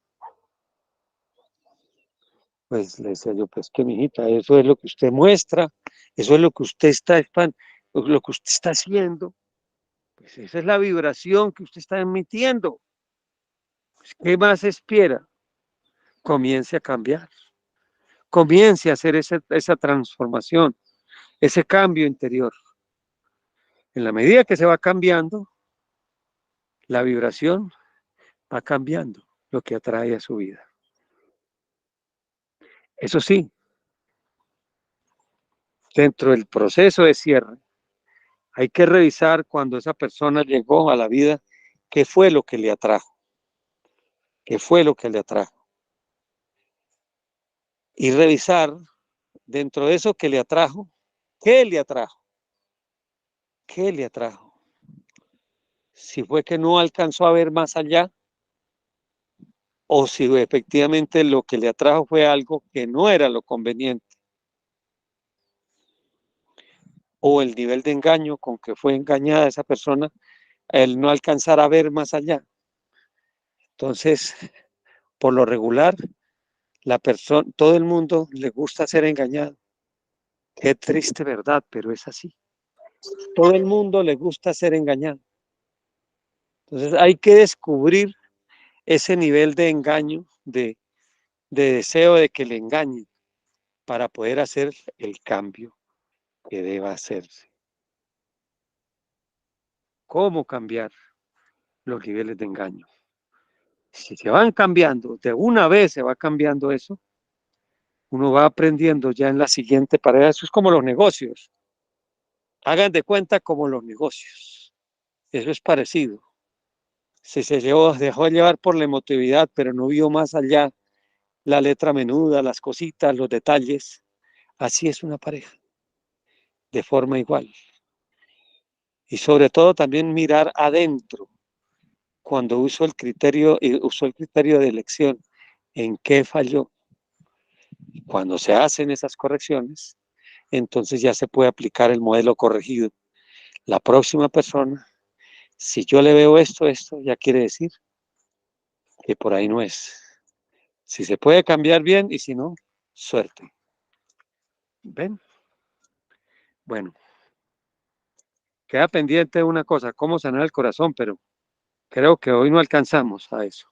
Pues le decía yo, pues que mijita, eso es lo que usted muestra, eso es lo que usted lo que usted está haciendo, pues esa es la vibración que usted está emitiendo. Pues, ¿qué más espera? Comience a cambiar, comience a hacer esa transformación, ese cambio interior. En la medida que se va cambiando, la vibración va cambiando lo que atrae a su vida. Eso sí, dentro del proceso de cierre, hay que revisar cuando esa persona llegó a la vida, qué fue lo que le atrajo, qué fue lo que le atrajo. Y revisar dentro de eso que le atrajo, qué le atrajo, qué le atrajo. Si fue que no alcanzó a ver más allá, o si efectivamente lo que le atrajo fue algo que no era lo conveniente, o el nivel de engaño con que fue engañada esa persona, el no alcanzar a ver más allá. Entonces, por lo regular, todo el mundo le gusta ser engañado. Qué triste verdad, pero es así. Todo el mundo le gusta ser engañado. Entonces, hay que descubrir ese nivel de engaño, de deseo de que le engañen, para poder hacer el cambio que deba hacerse. ¿Cómo cambiar los niveles de engaño? Si se van cambiando, de una vez se va cambiando eso, uno va aprendiendo ya en la siguiente pared. Eso es como los negocios. Hagan de cuenta como los negocios. Eso es parecido. Si se dejó llevar por la emotividad, pero no vio más allá la letra menuda, las cositas, los detalles, así es una pareja, de forma igual. Y sobre todo también mirar adentro, cuando usó el criterio de elección, en qué falló. Cuando se hacen esas correcciones, entonces ya se puede aplicar el modelo corregido. La próxima persona, si yo le veo esto, ya quiere decir que por ahí no es. Si se puede cambiar bien y si no, suerte. ¿Ven? Bueno, queda pendiente una cosa, cómo sanar el corazón, pero creo que hoy no alcanzamos a eso.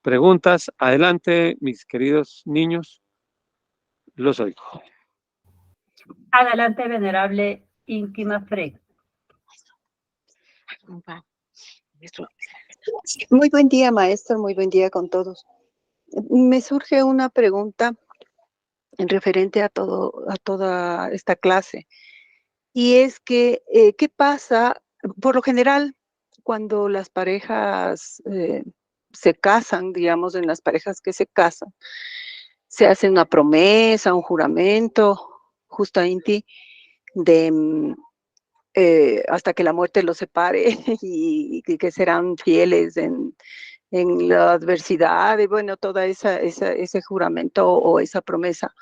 Preguntas, adelante, mis queridos niños, los oigo. Adelante, venerable Íntima Frey. Muy buen día, maestro, muy buen día con todos. Me surge una pregunta en referente a toda esta clase, y es que, ¿qué pasa? Por lo general, cuando las parejas se casan, digamos, en las parejas que se casan, se hace una promesa, un juramento, justamente, de hasta que la muerte los separe y que serán fieles en la adversidad y bueno, toda ese juramento o esa promesa.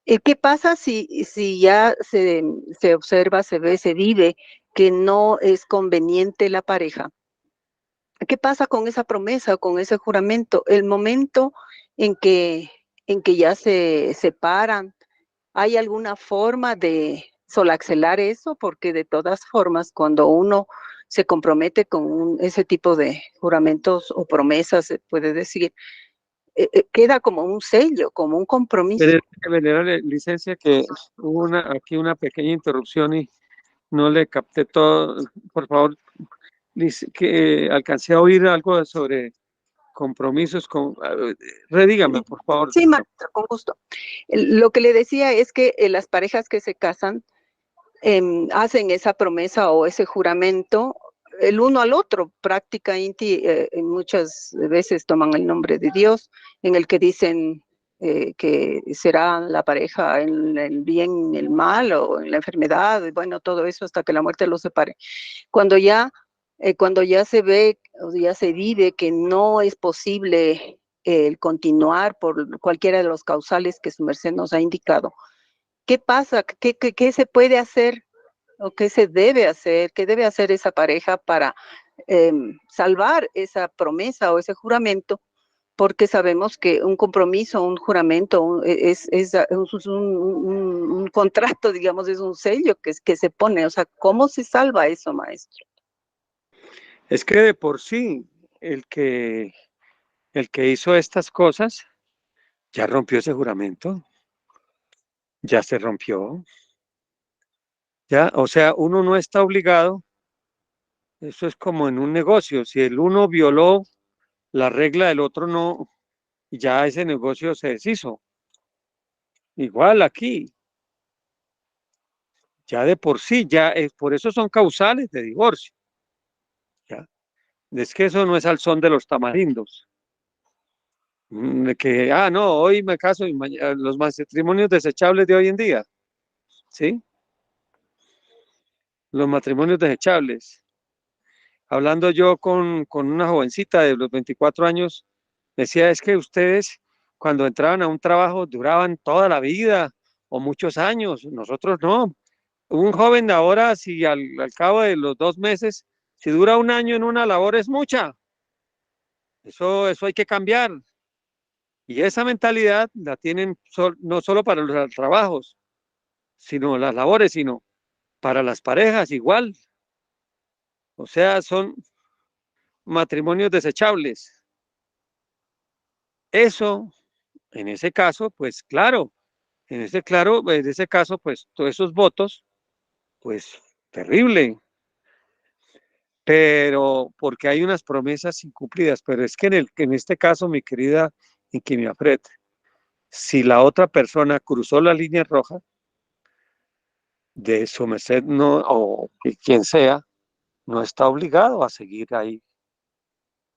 ¿Qué pasa si ya se observa, se ve, se vive que no es conveniente la pareja? ¿Qué pasa con esa promesa, con ese juramento? El momento en que ya se separan, ¿hay alguna forma de solaxelar eso? Porque de todas formas, cuando uno se compromete con ese tipo de juramentos o promesas, se puede decir, queda como un sello, como un compromiso. Venerable licencia, que hubo aquí una pequeña interrupción y no le capté todo. Por favor, dice que alcancé a oír algo sobre compromisos redígame, por favor. Sí, maestro, con gusto. Lo que le decía es que las parejas que se casan hacen esa promesa o ese juramento el uno al otro, prácticamente muchas veces toman el nombre de Dios, en el que dicen que será la pareja en el bien, en el mal o en la enfermedad, y bueno, todo eso hasta que la muerte los separe. Cuando ya se ve o ya se vive que no es posible el continuar por cualquiera de los causales que su merced nos ha indicado, ¿qué pasa? ¿Qué se puede hacer o qué se debe hacer? ¿Qué debe hacer esa pareja para salvar esa promesa o ese juramento? Porque sabemos que un compromiso, un juramento un contrato, digamos, es un sello que se pone. O sea, ¿cómo se salva eso, maestro? Es que de por sí, el que hizo estas cosas ya rompió ese juramento, ya se rompió, ya, o sea, uno no está obligado, eso es como en un negocio, si el uno violó la regla del otro no, ya ese negocio se deshizo. Igual aquí, ya de por sí, ya es, por eso son causales de divorcio. ¿Ya? Es que eso no es al son de los tamarindos. De que, no, hoy me caso y mañana, los matrimonios desechables de hoy en día, ¿sí? Los matrimonios desechables. Hablando yo con una jovencita de los 24 años, decía, es que ustedes cuando entraban a un trabajo duraban toda la vida o muchos años, nosotros no. Un joven de ahora, si al cabo de los 2 meses, si dura un año en una labor es mucha, eso hay que cambiar. Y esa mentalidad la tienen no solo para los trabajos, sino las labores, sino para las parejas igual. O sea, son matrimonios desechables. Eso, en ese caso, pues claro, en ese caso, pues todos esos votos, pues terrible. Pero porque hay unas promesas incumplidas. Pero es que en este caso, mi querida Inquimia Fred, si la otra persona cruzó la línea roja de su merced, no, o quien sea, no está obligado a seguir ahí.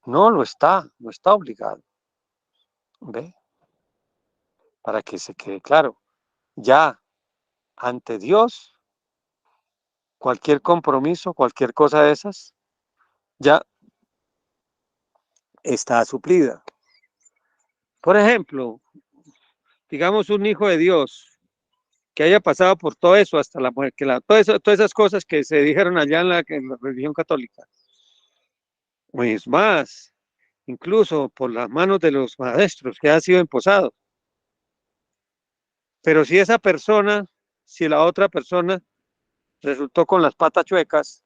No está obligado. ¿Ve? Para que se quede claro. Ya ante Dios, cualquier compromiso, cualquier cosa de esas, ya está suplida. Por ejemplo, digamos un hijo de Dios que haya pasado por todo eso, hasta la muerte, todas esas cosas que se dijeron allá en la religión católica. Pues más, incluso por las manos de los maestros que ha sido emposado. Pero si la otra persona resultó con las patas chuecas,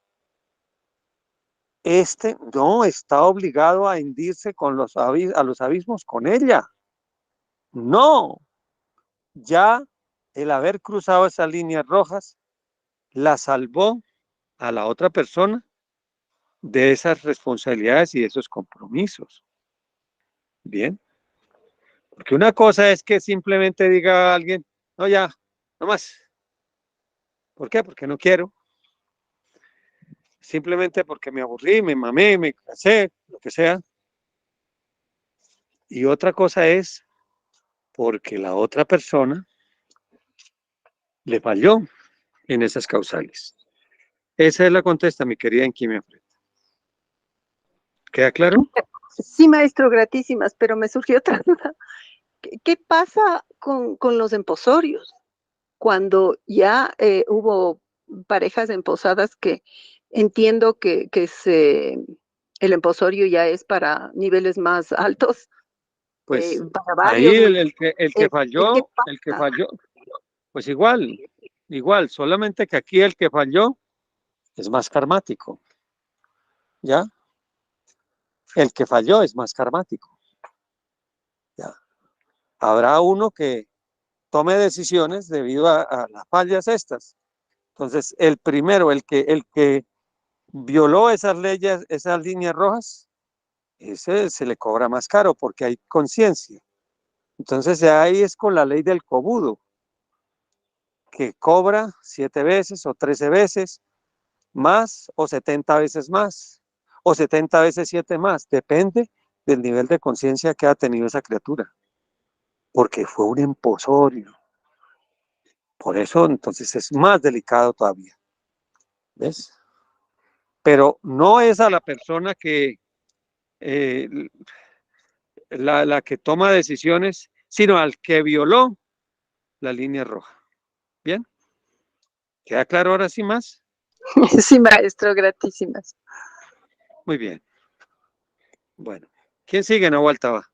este no está obligado a hundirse a los abismos con ella. No, ya el haber cruzado esas líneas rojas la salvó a la otra persona de esas responsabilidades y de esos compromisos. Bien, porque una cosa es que simplemente diga a alguien, no, ya, no más. ¿Por qué? Porque no quiero. Simplemente porque me aburrí, me mamé, me casé, lo que sea. Y otra cosa es porque la otra persona le falló en esas causales. Esa es la contesta, mi querida Inquimia Fred. ¿Queda claro? Sí, maestro, gratísimas, pero me surgió otra duda. ¿Qué pasa con los emposorios? Cuando ya hubo parejas emposadas que entiendo que el emposorio ya es para niveles más altos, Pues para ahí varios. el que ¿Qué pasa? falló, pues igual, solamente que aquí el que falló es más karmático, ¿ya? El que falló es más karmático, ¿ya? Habrá uno que tome decisiones debido a las fallas estas. Entonces, el primero, el que violó esas leyes, esas líneas rojas, ese se le cobra más caro porque hay conciencia. Entonces, ahí es con la ley del cobudo, que cobra 7 veces o 13 veces más o 70 veces más o 70 veces 7 más, depende del nivel de conciencia que ha tenido esa criatura. porque fue un emposorio. Por eso entonces es más delicado todavía. ¿Ves? Pero no es a la persona que eh, la que toma decisiones, sino al que violó la línea roja. ¿Bien? ¿Queda claro ahora sí más? Sí, maestro, gratísimas. Muy bien. Bueno, ¿quién sigue, Nahual Taba?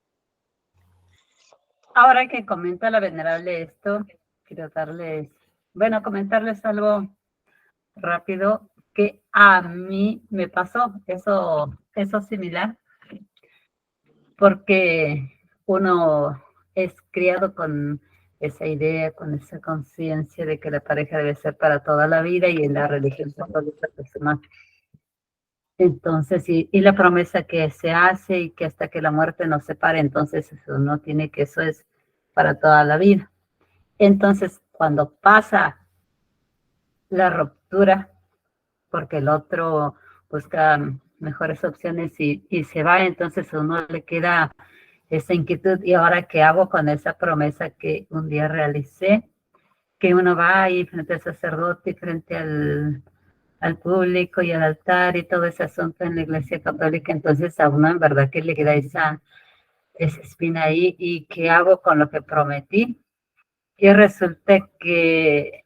Ahora que comenta la venerable esto, quiero darles, bueno, comentarles algo rápido que a mí me pasó, eso similar, porque uno es criado con esa idea, con esa conciencia de que la pareja debe ser para toda la vida y en la religión católica pues más. Entonces, y la promesa que se hace y que hasta que la muerte nos separe, entonces eso no tiene que, eso es para toda la vida. Entonces, cuando pasa la ruptura, porque el otro busca mejores opciones y se va, entonces a uno le queda esa inquietud. ¿Y ahora qué hago con esa promesa que un día realicé? Que uno va ahí frente al sacerdote, frente al público y al altar y todo ese asunto en la Iglesia Católica, entonces a uno en verdad que le queda esa espina ahí. ¿Y qué hago con lo que prometí? Y resulta que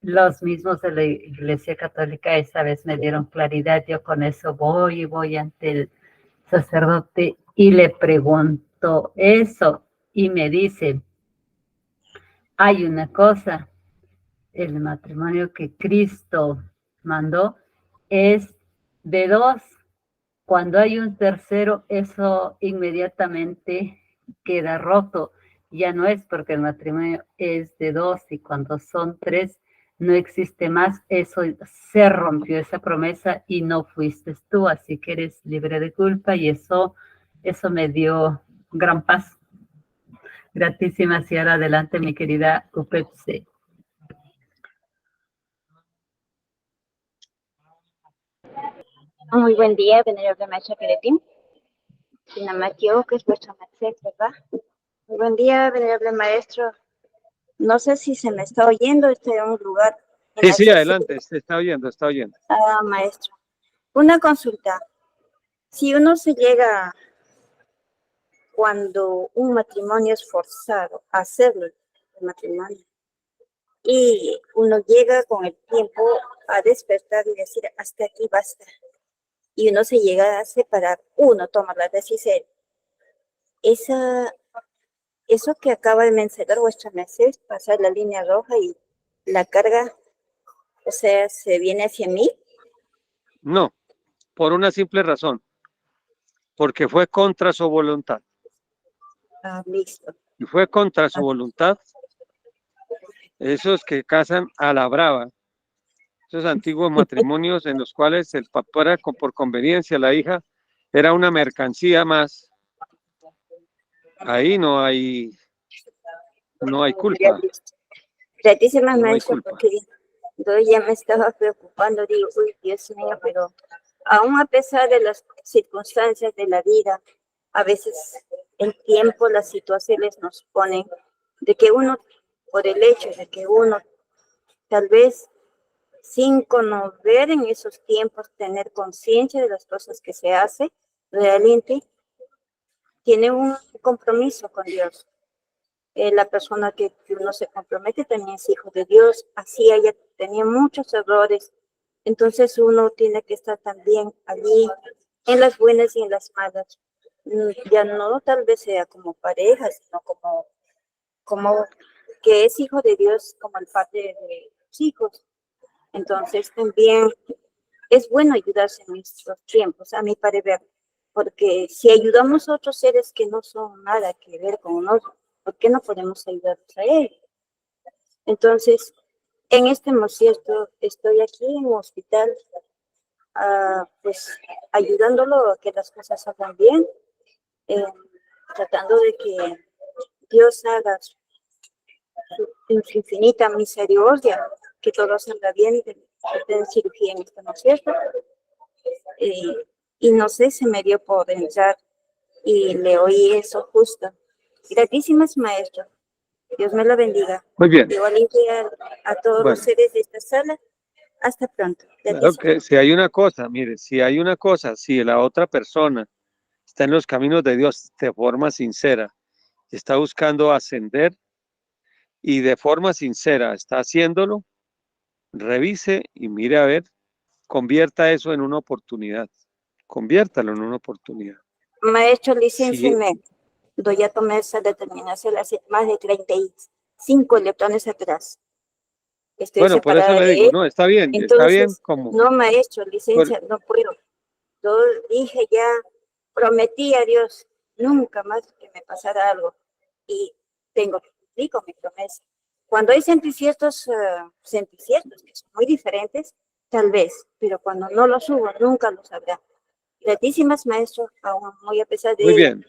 los mismos de la Iglesia Católica esa vez me dieron claridad. Yo con eso voy ante el sacerdote y le pregunto eso y me dice, hay una cosa, el matrimonio que Cristo mandó es de dos. Cuando hay un tercero, eso inmediatamente queda roto. Ya no es porque el matrimonio es de dos y cuando son tres no existe más. Eso se rompió esa promesa y no fuiste tú, así que eres libre de culpa y eso me dio gran paz. Gratísimas y ahora adelante mi querida Upetse. Muy buen día, venerable maestra Queretín. Si no me equivoco, es vuestra merced, ¿verdad? Muy buen día, venerable maestro. No sé si se me está oyendo, estoy en un lugar Sí, sí, inaccesible. adelante, se está oyendo, está oyendo. Ah, maestro. Una consulta. Si uno se llega, cuando un matrimonio es forzado a hacerlo, el matrimonio, y uno llega con el tiempo a despertar y decir, hasta aquí basta, y uno se llega a separar, uno toma la decisión. Eso que acaba de mencionar vuestra merced, pasar la línea roja y la carga, o sea, se viene hacia mí. No, por una simple razón, porque fue contra su voluntad. Ah, listo. Y fue contra su voluntad. Esos que casan a la brava, esos antiguos matrimonios en los cuales el papá era por conveniencia, la hija era una mercancía más. Ahí no hay culpa. Gratísimas, No hay maestro, culpa. porque yo ya me estaba preocupando, digo, uy, Dios mío, pero aún a pesar de las circunstancias de la vida, a veces el tiempo, las situaciones nos ponen de que uno, por el hecho de que uno tal vez sin conocer en esos tiempos, tener conciencia de las cosas que se hace, realmente tiene un compromiso con Dios. La persona que uno se compromete también es hijo de Dios, así ella tenía muchos errores, entonces uno tiene que estar también allí en las buenas y en las malas, ya no tal vez sea como pareja, sino como que es hijo de Dios, como el padre de los hijos. Entonces también es bueno ayudarse en estos tiempos, a mi parecer, porque si ayudamos a otros seres que no son nada que ver con nosotros, ¿por qué no podemos ayudarlos a ellos? Entonces, en este momento estoy aquí en un hospital, pues ayudándolo a que las cosas salgan bien, tratando de que Dios haga su infinita misericordia, que todo salga bien y que den cirugía en esto, ¿no es cierto? Y no sé, se me dio por entrar y le oí eso justo. Gratísimas, maestro. Dios me lo bendiga. Muy bien. Igualmente a todos los Bueno, seres de esta sala. Hasta pronto. claro Gratísimas. que si hay una cosa, mire, si hay una cosa, si la otra persona está en los caminos de Dios de forma sincera, está buscando ascender y de forma sincera está haciéndolo, revise y mire a ver, convierta eso en una oportunidad, conviértalo en una oportunidad. Maestro, Sí, licéncieme. Yo ya tomé esa determinación hace más de 35 electrones atrás. Estoy bueno, por eso separada le de digo, él. no, está bien Entonces, como, no, maestro, por- licencia, no puedo. Yo dije ya, prometí a Dios nunca más que me pasara algo. Y tengo que cumplir con mi promesa. Cuando hay centiciertos que son muy diferentes, tal vez, pero cuando no los subo, nunca lo sabrá. Gratísimas, maestro, aún muy a pesar de muy ello. bien,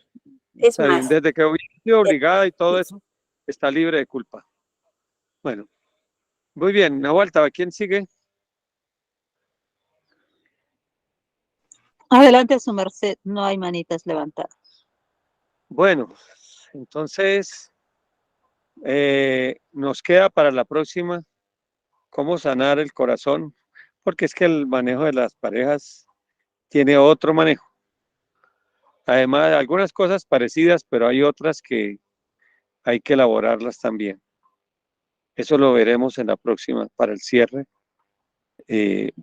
Es está bien, más, desde que hubiera sido obligada y todo eso, está libre de culpa. Bueno, muy bien, una vuelta, ¿quién sigue? Adelante, su merced, no hay manitas levantadas. Bueno, entonces nos queda para la próxima cómo sanar el corazón, porque es que el manejo de las parejas tiene otro manejo. Además, algunas cosas parecidas, pero hay otras que hay que elaborarlas también. Eso lo veremos en la próxima para el cierre,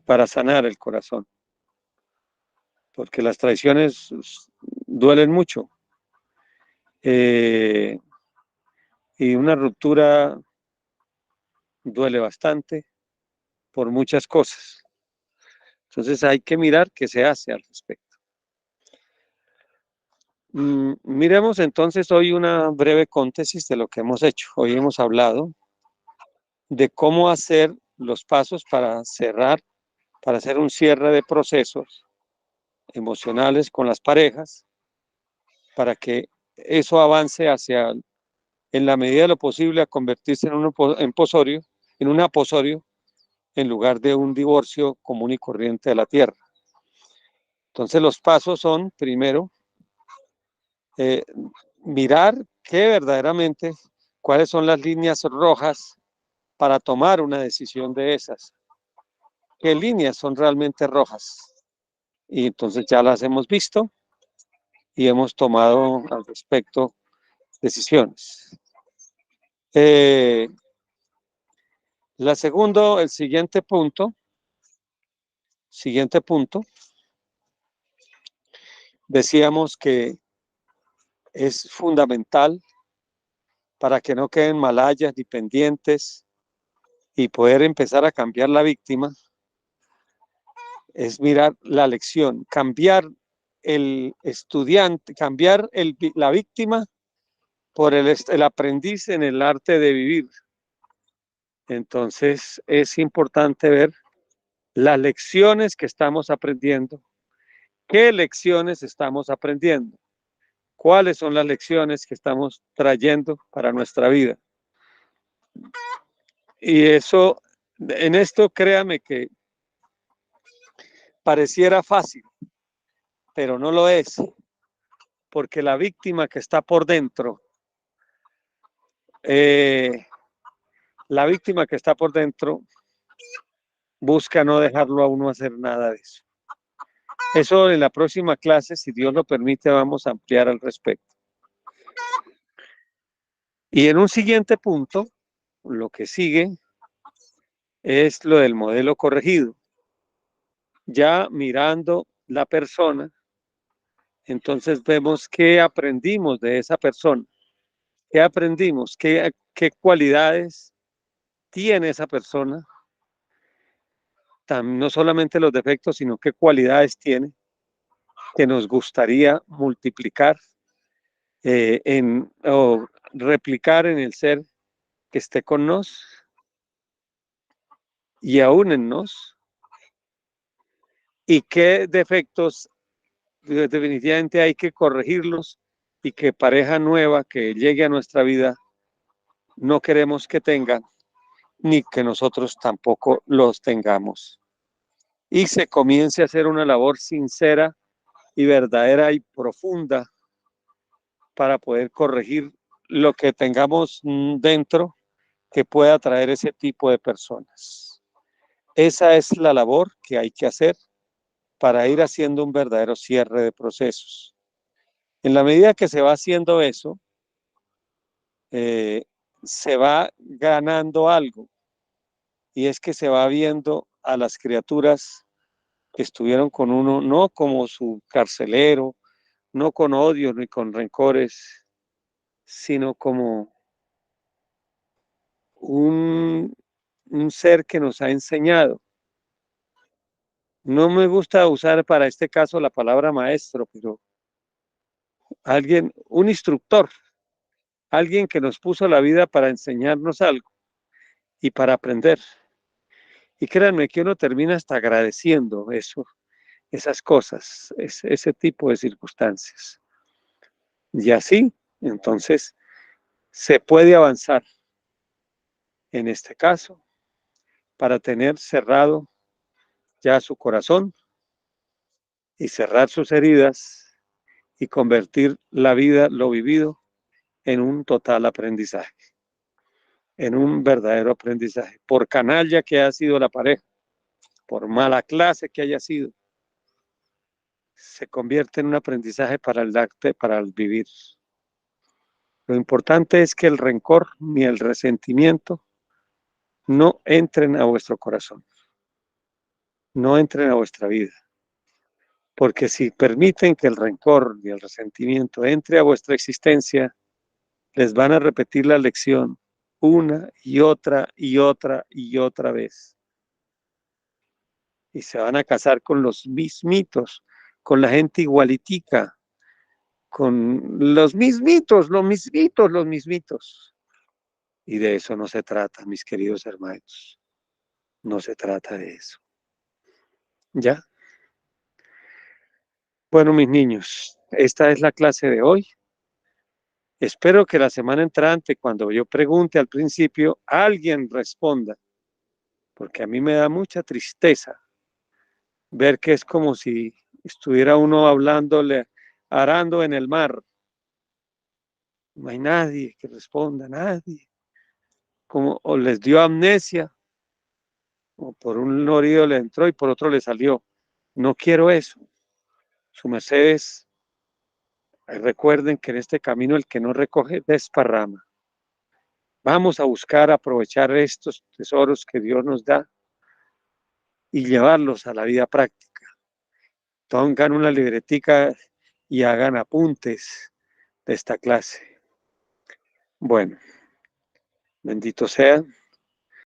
para sanar el corazón, porque las traiciones duelen mucho. Y una ruptura duele bastante por muchas cosas. Entonces hay que mirar qué se hace al respecto. Miremos entonces hoy una breve síntesis de lo que hemos hecho. Hoy hemos hablado de cómo hacer los pasos para cerrar, para hacer un cierre de procesos emocionales con las parejas, para que eso avance hacia, en la medida de lo posible, a convertirse en un aposorio, en lugar de un divorcio común y corriente de la tierra. Entonces los pasos son, primero, mirar que verdaderamente cuáles son las líneas rojas para tomar una decisión de esas. ¿Qué líneas son realmente rojas? Y entonces ya las hemos visto y hemos tomado al respecto decisiones. El siguiente punto, decíamos que es fundamental para que no queden malayas ni pendientes y poder empezar a cambiar la víctima, es mirar la lección, cambiar el estudiante, cambiar la víctima por el aprendiz en el arte de vivir. Entonces es importante ver las lecciones que estamos aprendiendo, qué lecciones estamos aprendiendo, cuáles son las lecciones que estamos trayendo para nuestra vida. Y eso, en esto créame que pareciera fácil, pero no lo es, porque la víctima que está por dentro, busca no dejarlo a uno hacer nada de eso. Eso en la próxima clase, si Dios lo permite, vamos a ampliar al respecto. Y en un siguiente punto, lo que sigue es lo del modelo corregido. Ya mirando la persona, entonces vemos qué aprendimos de esa persona, qué aprendimos, qué cualidades tiene esa persona, no solamente los defectos, sino qué cualidades tiene que nos gustaría multiplicar o replicar en el ser que esté con nos y aún en nos, y qué defectos definitivamente hay que corregirlos y que pareja nueva que llegue a nuestra vida no queremos que tengan, ni que nosotros tampoco los tengamos. Y se comience a hacer una labor sincera y verdadera y profunda para poder corregir lo que tengamos dentro que pueda atraer ese tipo de personas. Esa es la labor que hay que hacer para ir haciendo un verdadero cierre de procesos. En la medida que se va haciendo eso, se va ganando algo, y es que se va viendo a las criaturas que estuvieron con uno, no como su carcelero, no con odio ni con rencores, sino como un ser que nos ha enseñado. No me gusta usar para este caso la palabra maestro, pero alguien, un instructor, alguien que nos puso la vida para enseñarnos algo y para aprender. Y créanme que uno termina hasta agradeciendo eso, esas cosas, ese tipo de circunstancias. Y así, entonces, se puede avanzar en este caso para tener cerrado ya su corazón y cerrar sus heridas y convertir la vida, lo vivido, en un total aprendizaje, en un verdadero aprendizaje. Por canalla que ha sido la pareja, por mala clase que haya sido, se convierte en un aprendizaje para el acto, para el vivir. Lo importante es que el rencor ni el resentimiento no entren a vuestro corazón, no entren a vuestra vida. Porque si permiten que el rencor y el resentimiento entre a vuestra existencia, les van a repetir la lección una y otra y otra y otra vez. Y se van a casar con los mismitos, con la gente igualitica, con los mismitos, los mismitos, los mismitos. Y de eso no se trata, mis queridos hermanos. No se trata de eso. ¿Ya? Bueno, mis niños, esta es la clase de hoy. Espero que la semana entrante, cuando yo pregunte al principio, alguien responda, porque a mí me da mucha tristeza ver que es como si estuviera uno hablándole, arando en el mar. No hay nadie que responda, nadie. Como o les dio amnesia, o por un oído le entró y por otro le salió. No quiero eso. Su mercedes, recuerden que en este camino el que no recoge desparrama. Vamos a buscar aprovechar estos tesoros que Dios nos da y llevarlos a la vida práctica. Pongan una libretica y hagan apuntes de esta clase. Bueno, bendito sea.